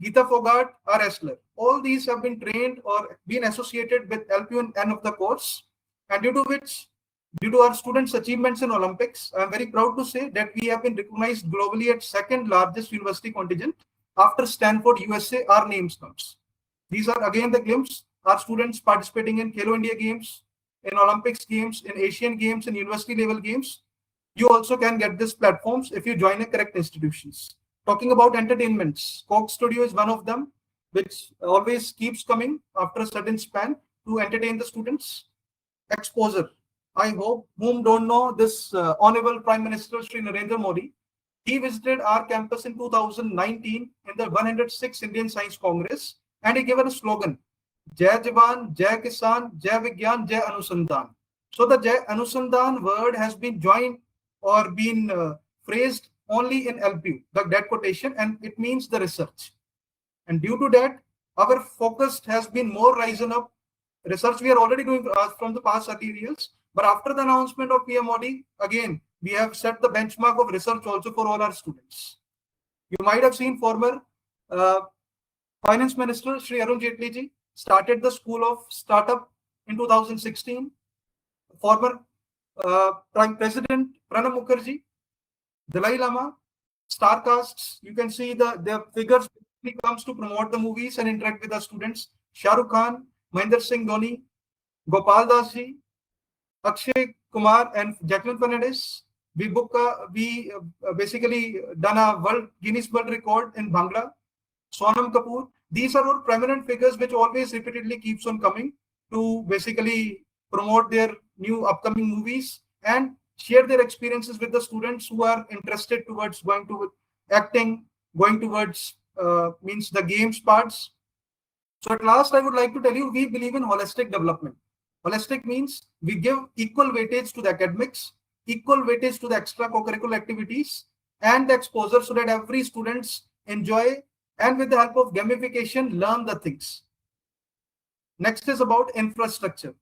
Geeta Fogart, a wrestler. All these have been trained or been associated with LPU and N of the course, and due to our students' achievements in Olympics, I am very proud to say that we have been recognized globally at second largest university contingent after Stanford, USA. Our names comes. These are again the glimpse. Our students participating in Khelo India Games, in Olympics Games, in Asian Games, in university level games. You also can get these platforms if you join a correct institutions. Talking about entertainments, Coke Studio is one of them, which always keeps coming after a certain span to entertain the students. Exposure. I hope whom don't know this Honorable Prime Minister Shri Narendra Modi. He visited our campus in 2019 in the 106 Indian Science Congress, and he given a slogan: Jai Jawan, Jai Kisan, Jai Vigyan, Jai Anusandhan. So the Jai Anusandhan word has been joined or been phrased only in LPU, that quotation, and it means the research. And due to that, our focus has been more risen up. Research we are already doing from the past 30 years, but after the announcement of PM Modi, again, we have set the benchmark of research also for all our students. You might have seen former Finance Minister Shri Arun Jaitley ji started the School of Startup in 2016. Former Prime President Pranab Mukherjee, Dalai Lama, star casts, you can see the figures when it comes to promote the movies and interact with the students. Shah Rukh Khan, Mahendra Singh Dhoni, Gopal Das ji, Akshay Kumar and Jacqueline Fernandez. We basically done a Guinness World Record in Bhangra. Sonam Kapoor. These are all prominent figures which always repeatedly keeps on coming to basically promote their new upcoming movies and share their experiences with the students who are interested towards going to acting, going towards means the games parts. So at last, I would like to tell you, we believe in holistic development. Holistic means we give equal weightage to the academics, equal weightage to the extra co-curricular activities and the exposure so that every students enjoy and with the help of gamification, learn the things. Next is about infrastructure.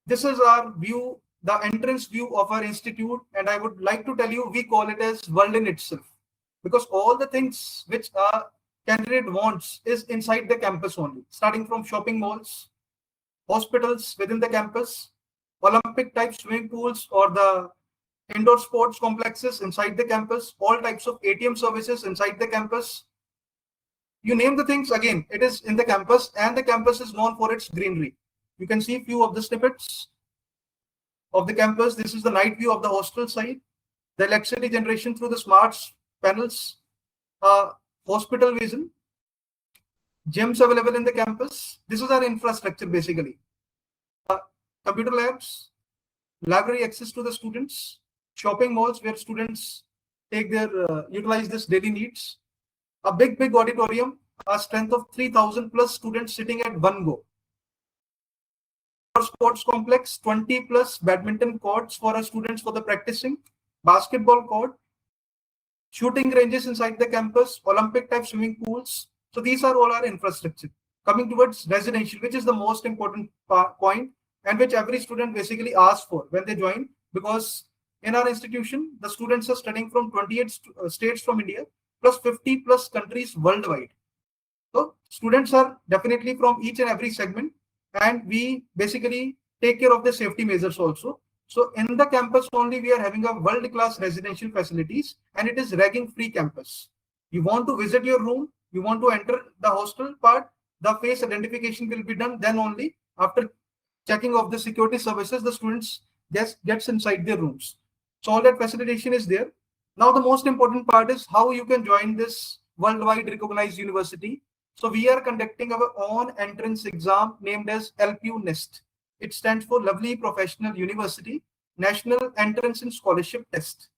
This is our view, the entrance view of our institute, and I would like to tell you, we call it as world in itself, because all the things which a candidate wants is inside the campus only, starting from shopping malls, hospitals within the campus, Olympic type swimming pools or the indoor sports complexes inside the campus, all types of ATM services inside the campus. You name the things, again, it is in the campus, and the campus is known for its greenery. You can see a few of the snippets of the campus. This is the night view of the hostel side. The electricity generation through the smart panels, hospital vision. gyms available in the campus. This is our infrastructure basically. Computer labs, library access to the students, shopping malls where students take their utilize this daily needs, a big auditorium, a strength of 3,000 plus students sitting at one go. Sports complex, 20 plus badminton courts for our students for the practicing, basketball court, shooting ranges inside the campus, Olympic type swimming pools. So these are all our infrastructure. Coming towards residential, which is the most important point, and which every student basically asks for when they join, because in our institution, the students are studying from 28 states from India, plus 50 plus countries worldwide. So students are definitely from each and every segment, and we basically take care of the safety measures also. So in the campus only, we are having a world-class residential facilities, and it is ragging-free campus. You want to visit your room, you want to enter the hostel part, the face identification will be done. Then only after checking of the security services, the students gets inside their rooms. So all that facilitation is there. Now the most important part is how you can join this worldwide recognized university. So we are conducting our own entrance exam named as LPU NEST. It stands for Lovely Professional University National Entrance and Scholarship Test.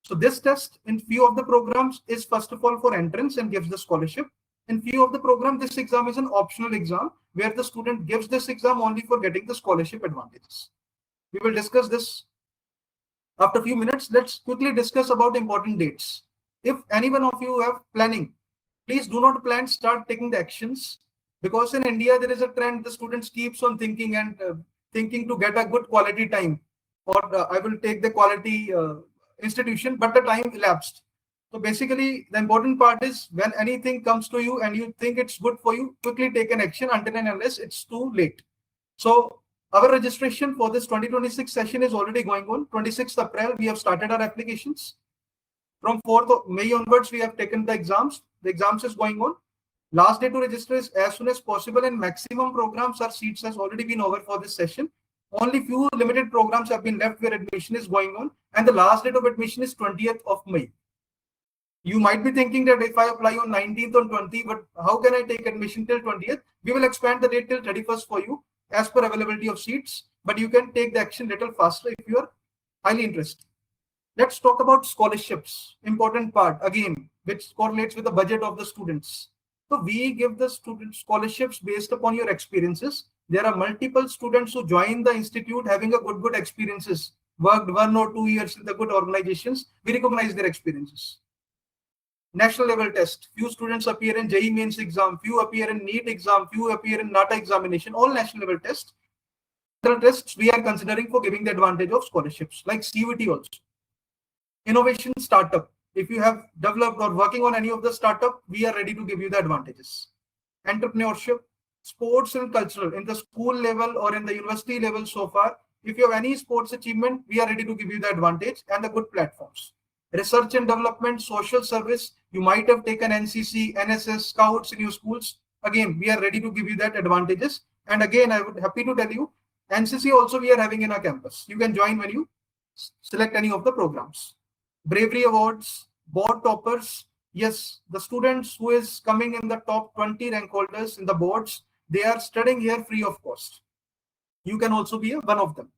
So this test in few of the programs is first of all for entrance and gives the scholarship. In few of the program, this exam is an optional exam where the student gives this exam only for getting the scholarship advantages. We will discuss this after a few minutes. Let's quickly discuss about important dates. If any one of you have planning, please do not plan, start taking the actions, because in India there is a trend, the students keeps on thinking and thinking to get a good quality time, or I will take the quality institution, but the time elapsed. So basically the important part is when anything comes to you and you think it's good for you, quickly take an action until and unless it's too late. So our registration for this 2026 session is already going on. 26th April, we have started our applications. From 4th of May onwards, we have taken the exams. The exams is going on. Last day to register is as soon as possible, and maximum programs or seats has already been over for this session. Only few limited programs have been left where admission is going on, and the last date of admission is 20th of May. You might be thinking that if I apply on 19th or 20th, but how can I take admission till 20th? We will expand the date till 31st for you as per availability of seats, but you can take the action little faster if you are highly interested. Let's talk about scholarships, important part again, which correlates with the budget of the students. So we give the students scholarships based upon your experiences. There are multiple students who join the institute having a good experiences, worked 1 or 2 years in the good organizations. We recognize their experiences. National level test, few students appear in JEE mains exam, few appear in NEET exam, few appear in NATA examination, all national level tests. The tests we are considering for giving the advantage of scholarships, like CUT also. Innovation startup, if you have developed or working on any of the startup, we are ready to give you the advantages. Entrepreneurship, sports and cultural, in the school level or in the university level so far, if you have any sports achievement, we are ready to give you the advantage and the good platforms. Research and development, social service, you might have taken NCC, NSS, Scouts in your schools. Again, we are ready to give you that advantages. And again, I would happy to tell you, NCC also we are having in our campus. You can join when you select any of the programs. Bravery awards, board toppers. Yes, the students who is coming in the top 20 rank holders in the boards, they are studying here free of cost. You can also be one of them.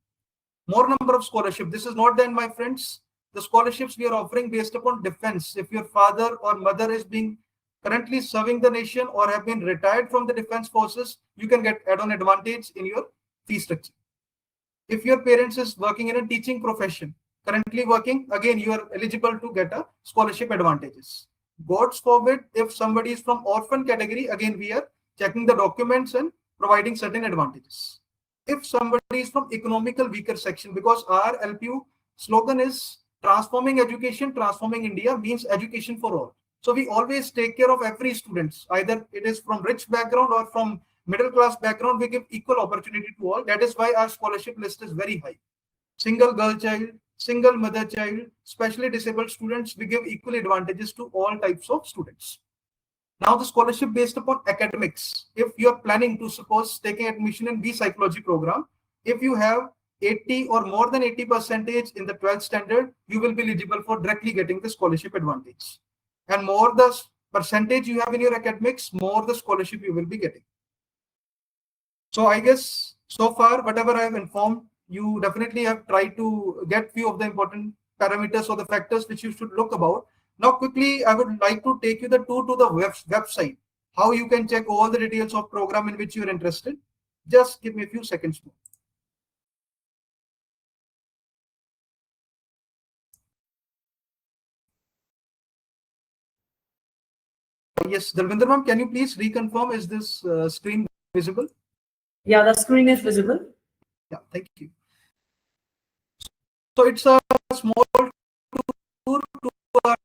More number of scholarship. This is not then, my friends. The scholarships we are offering based upon defense. If your father or mother is being currently serving the nation or have been retired from the defense forces, you can get add-on advantage in your fee structure. If your parents is working in a teaching profession, currently working, again, you are eligible to get a scholarship advantages. God forbid, if somebody is from orphan category, again, we are checking the documents and providing certain advantages. If somebody is from economical weaker section, because our LPU slogan is transforming education, transforming India, means education for all. So we always take care of every student, either it is from rich background or from middle class background, we give equal opportunity to all. That is why our scholarship list is very high. Single girl child, single mother child, specially disabled students, we give equal advantages to all types of students. Now the scholarship based upon academics. If you are planning to suppose taking admission in B psychology program, if you have 80 or more than 80% in the 12th standard, you will be eligible for directly getting the scholarship advantage. And more the percentage you have in your academics, more the scholarship you will be getting. So I guess so far, whatever I have informed, you definitely have tried to get few of the important parameters or the factors which you should look about. Now, quickly, I would like to take you to the website, how you can check all the details of program in which you are interested. Just give me a few seconds more. Yes, Dalvinder ma'am, can you please reconfirm, is this screen visible? Yeah, the screen is visible. Yeah, thank you. So it's a small tour to our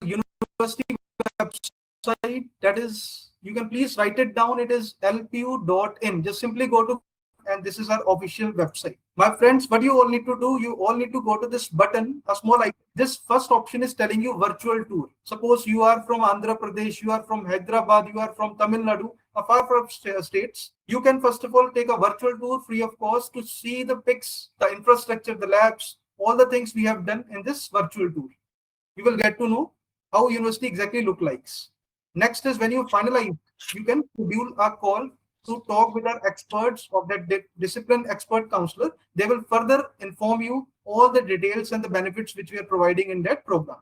university website. That is, you can please write it down. It is lpu.in. Just simply go to, and this is our official website. My friends, what you all need to do, you all need to go to this button, a small icon. This first option is telling you virtual tour. Suppose you are from Andhra Pradesh, you are from Hyderabad, you are from Tamil Nadu, apart from states, you can first of all take a virtual tour free of cost to see the pics, the infrastructure, the labs, all the things we have done in this virtual tour. You will get to know how university exactly look like. Next is when you finalize, you can schedule a call to talk with our experts of that discipline expert counselor. They will further inform you all the details and the benefits which we are providing in that program.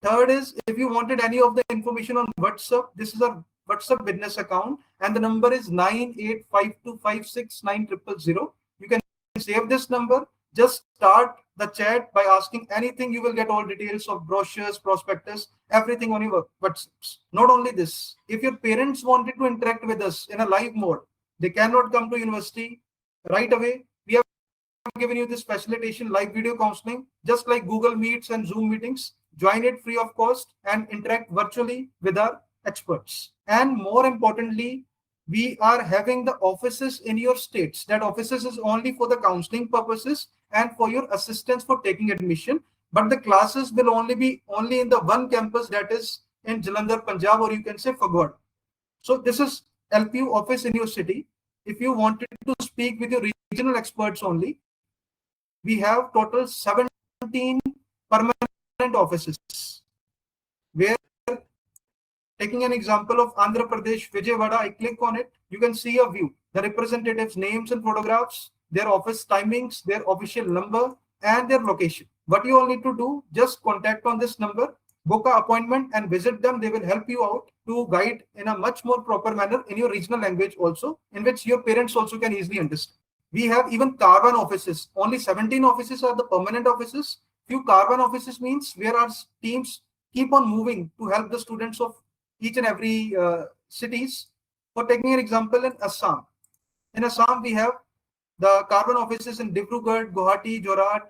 Third is, if you wanted any of the information on WhatsApp, this is our WhatsApp business account, and the number is 9852569000. You can save this number. Just start the chat by asking anything. You will get all details of brochures, prospectus, everything on your WhatsApp. Not only this, if your parents wanted to interact with us in a live mode, they cannot come to university right away. We have given you this facilitation, live video counseling, just like Google Meets and Zoom meetings. Join it free of cost and interact virtually with our experts. And more importantly, we are having the offices in your states. That offices is only for the counseling purposes and for your assistance for taking admission. But the classes will only be in the one campus, that is in Jalandhar, Punjab, or you can say Fagwad. So this is LPU office in your city. If you wanted to speak with your regional experts only, we have total 17 permanent offices. Where, taking an example of Andhra Pradesh, Vijayawada, I click on it, you can see a view, the representatives' names and photographs, their office timings, their official number, and their location. What you all need to do, just contact on this number, book an appointment and visit them. They will help you out to guide in a much more proper manner in your regional language also, in which your parents also can easily understand. We have even carbon offices. Only 17 offices are the permanent offices. Few carbon offices means where our teams keep on moving to help the students of each and every cities. For taking an example, in Assam. In Assam, we have the carbon offices in Dibrugarh, Guwahati, Jorhat.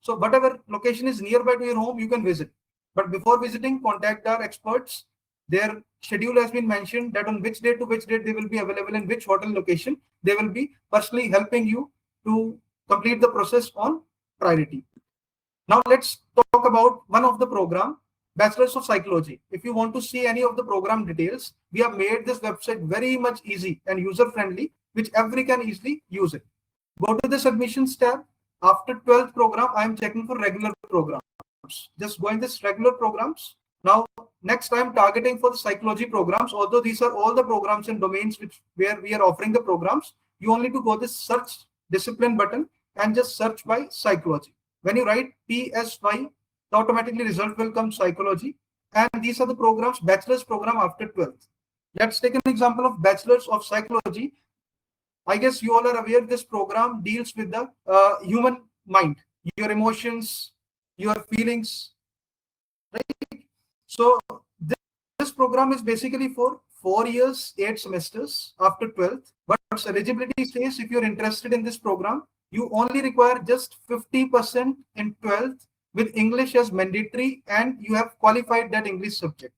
So whatever location is nearby to your home, you can visit. But before visiting, contact our experts. Their schedule has been mentioned, that on which date to which date they will be available in which hotel location. They will be personally helping you to complete the process on priority. Now let's talk about one of the program, Bachelor's of Psychology. If you want to see any of the program details, we have made this website very much easy and user-friendly, which everyone can easily use it. Go to this admissions tab. After 12th program, I am checking for regular programs. Just go in this regular programs. Now, next I am targeting for the psychology programs. Although these are all the programs and domains where we are offering the programs, you only to go this search discipline button and just search by psychology. When you write PSY, the automatically result will come psychology. And these are the programs, bachelor's program after 12th. Let's take an example of Bachelor's of Psychology. I guess you all are aware this program deals with the human mind, your emotions, your feelings, right? So this program is basically for 4 years, 8 semesters after 12th. But eligibility says if you're interested in this program, you only require just 50% in 12th with English as mandatory, and you have qualified that English subject.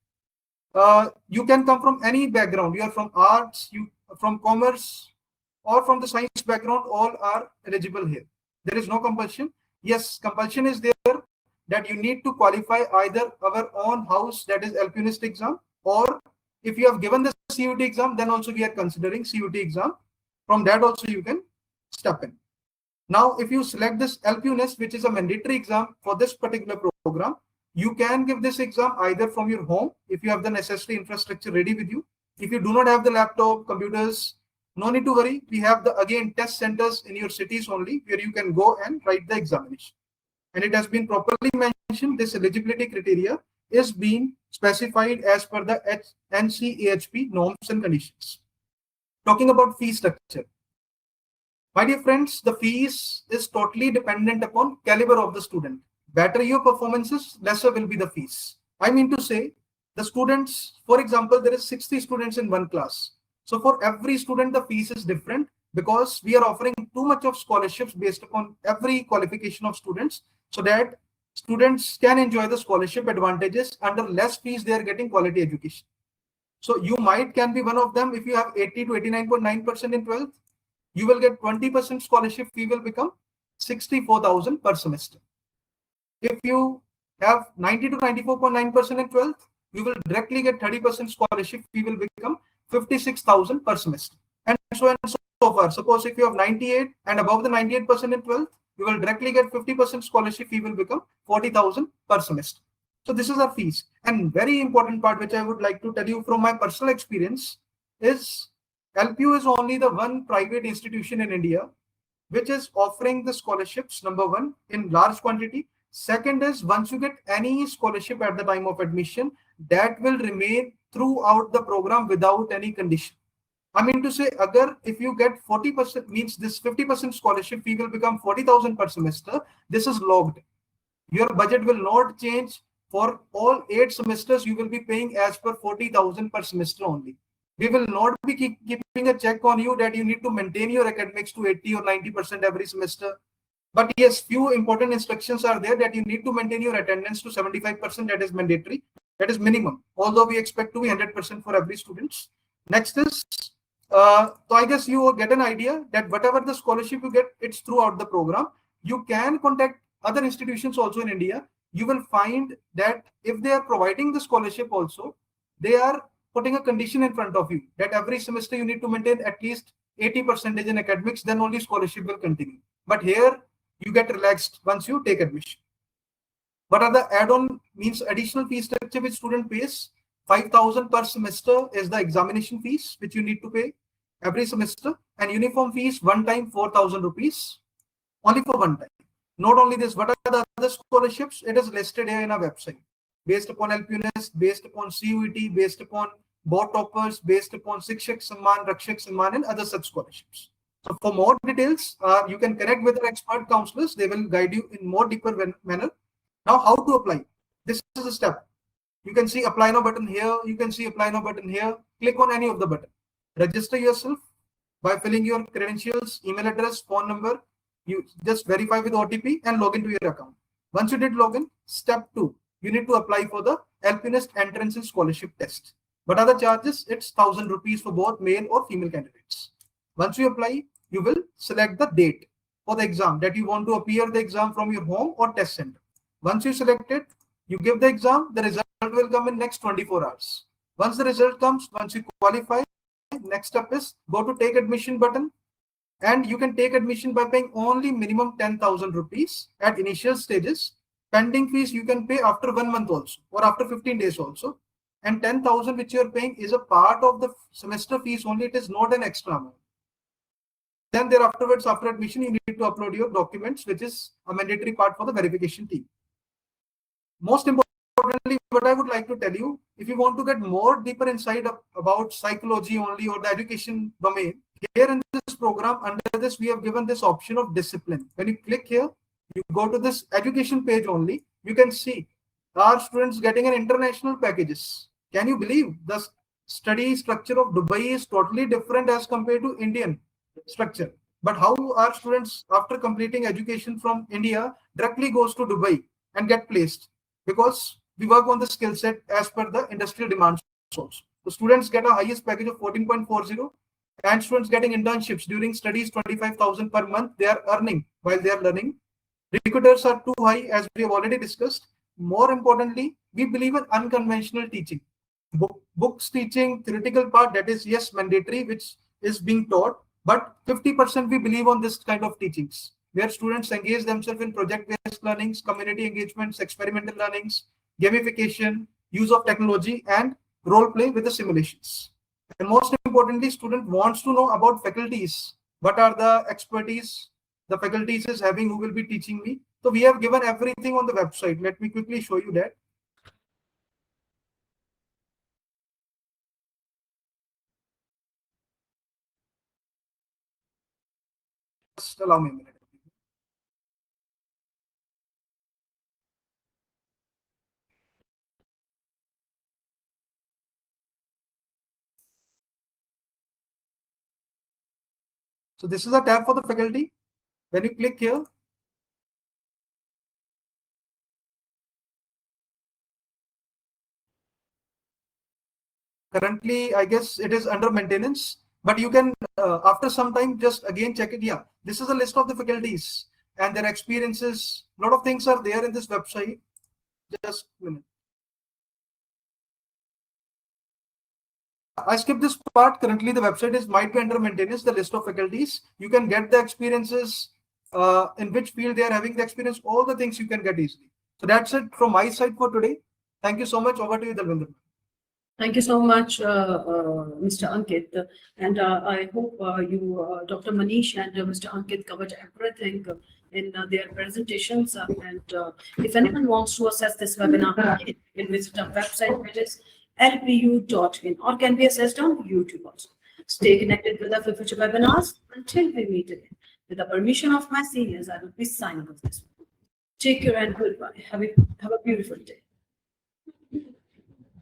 You can come from any background. You are from arts, you from commerce, or from the science background, all are eligible here. There is no compulsion. Yes, compulsion is there that you need to qualify either our own house, that is LPUNist exam, or if you have given the CUT exam, then also we are considering CUT exam. From that also you can step in. Now, if you select this LPUNist, which is a mandatory exam for this particular program, You can give this exam either from your home if you have the necessary infrastructure ready with you. If you do not have the laptop, computers, no need to worry. We have the again test centers in your cities only where you can go and write the examination. And it has been properly mentioned, this eligibility criteria is being specified as per the NCAHP norms and conditions. Talking about fee structure. My dear friends, the fees is totally dependent upon caliber of the student. Better your performances, lesser will be the fees. I mean to say, the students, for example, there is 60 students in one class. So for every student, the fees is different because we are offering too much of scholarships based upon every qualification of students so that students can enjoy the scholarship advantages. Under less fees, they are getting quality education. So you can be one of them. If you have 80 to 89.9% in 12th, you will get 20% scholarship fee will become 64,000 per semester. If you have 90 to 94.9% in 12th, you will directly get 30% scholarship fee will become 56,000 per semester. And so on and so forth. Suppose if you have 98 and above the 98% in 12th, you will directly get 50% scholarship fee will become 40,000 per semester. So this is our fees. And very important part which I would like to tell you from my personal experience is LPU is only the one private institution in India which is offering the scholarships, number one, in large quantity. Second is once you get any scholarship at the time of admission, that will remain throughout the program without any condition. I mean to say, if you get 40%, means this 50% scholarship fee will become 40,000 per semester. This is logged. Your budget will not change. For all 8 semesters, you will be paying as per 40,000 per semester only. We will not be keeping a check on you that you need to maintain your academics to 80 or 90% every semester. But yes, few important instructions are there that you need to maintain your attendance to 75%. That is mandatory. That is minimum. Although we expect to be 100% for every student. Next is, so I guess you get an idea that whatever the scholarship you get, it's throughout the program. You can contact other institutions also in India. You will find that if they are providing the scholarship also, they are putting a condition in front of you that every semester you need to maintain at least 80% in academics, then only scholarship will continue. But here you get relaxed once you take admission. What are the add-on means additional fee structure which student pays? 5,000 per semester is the examination fees which you need to pay every semester, and uniform fees one time 4,000 rupees only for one time. Not only this, what are the other scholarships? It is listed here in our website. Based upon LPUNS, based upon CUET, based upon board toppers, based upon Shikshak Samman, Rakshak Samman, and other such scholarships. So for more details, you can connect with our expert counselors. They will guide you in more deeper manner. Now, how to apply? This is a step. You can see apply now button here. You can see apply now button here. Click on any of the button. Register yourself by filling your credentials, email address, phone number. You just verify with OTP and log into your account. Once you did login, step 2, you need to apply for the LPUNS entrance and scholarship test. What are the charges? It's 1,000 rupees for both male or female candidates. Once you apply, you will select the date for the exam that you want to appear the exam from your home or test center. Once you select it, you give the exam, the result will come in next 24 hours. Once the result comes, once you qualify, next step is go to take admission button. And you can take admission by paying only minimum 10,000 rupees at initial stages. Pending fees you can pay after 1 month also or after 15 days also. And 10,000 which you are paying is a part of the semester fees only. It is not an extra amount. Then after admission, you need to upload your documents, which is a mandatory part for the verification team. Most importantly, what I would like to tell you, if you want to get more deeper insight about psychology only or the education domain, here in this program, under this, we have given this option of discipline. When you click here, you go to this education page only, you can see our students getting an international packages. Can you believe the study structure of Dubai is totally different as compared to Indian structure? But how our students, after completing education from India, directly goes to Dubai and get placed? Because we work on the skill set as per the industrial demands also. The students get a highest package of 14.40 and students getting internships during studies 25,000 per month they are earning while they are learning. Recruiters are too high as we have already discussed. More importantly, we believe in unconventional teaching. Books teaching, theoretical part, that is yes mandatory which is being taught, but 50% we believe on this kind of teachings where students engage themselves in project-based learnings, community engagements, experimental learnings, gamification, use of technology, and role play with the simulations. And most importantly, student wants to know about faculties. What are the expertise the faculties is having who will be teaching me? So we have given everything on the website. Let me quickly show you that. Just allow me a minute. So this is a tab for the faculty. When you click here, currently, I guess it is under maintenance, but you can, after some time, just again check it. Yeah, this is a list of the faculties and their experiences. A lot of things are there in this website. Just a minute. I skipped this part. Currently, the website might be under maintenance, the list of faculties. You can get the experiences, in which field they are having the experience, all the things you can get easily. So that's it from my side for today. Thank you so much. Over to you, Dalvinder. Thank you so much, Mr. Ankit. And I hope Dr. Manish and Mr. Ankit covered everything in their presentations. And if anyone wants to access this webinar, you can visit our website, which is lpu.in, or can be accessed on YouTube also. Stay connected with our future webinars until we meet again. With the permission of my seniors, I will be signing off this one. Take care and goodbye. Have a beautiful day.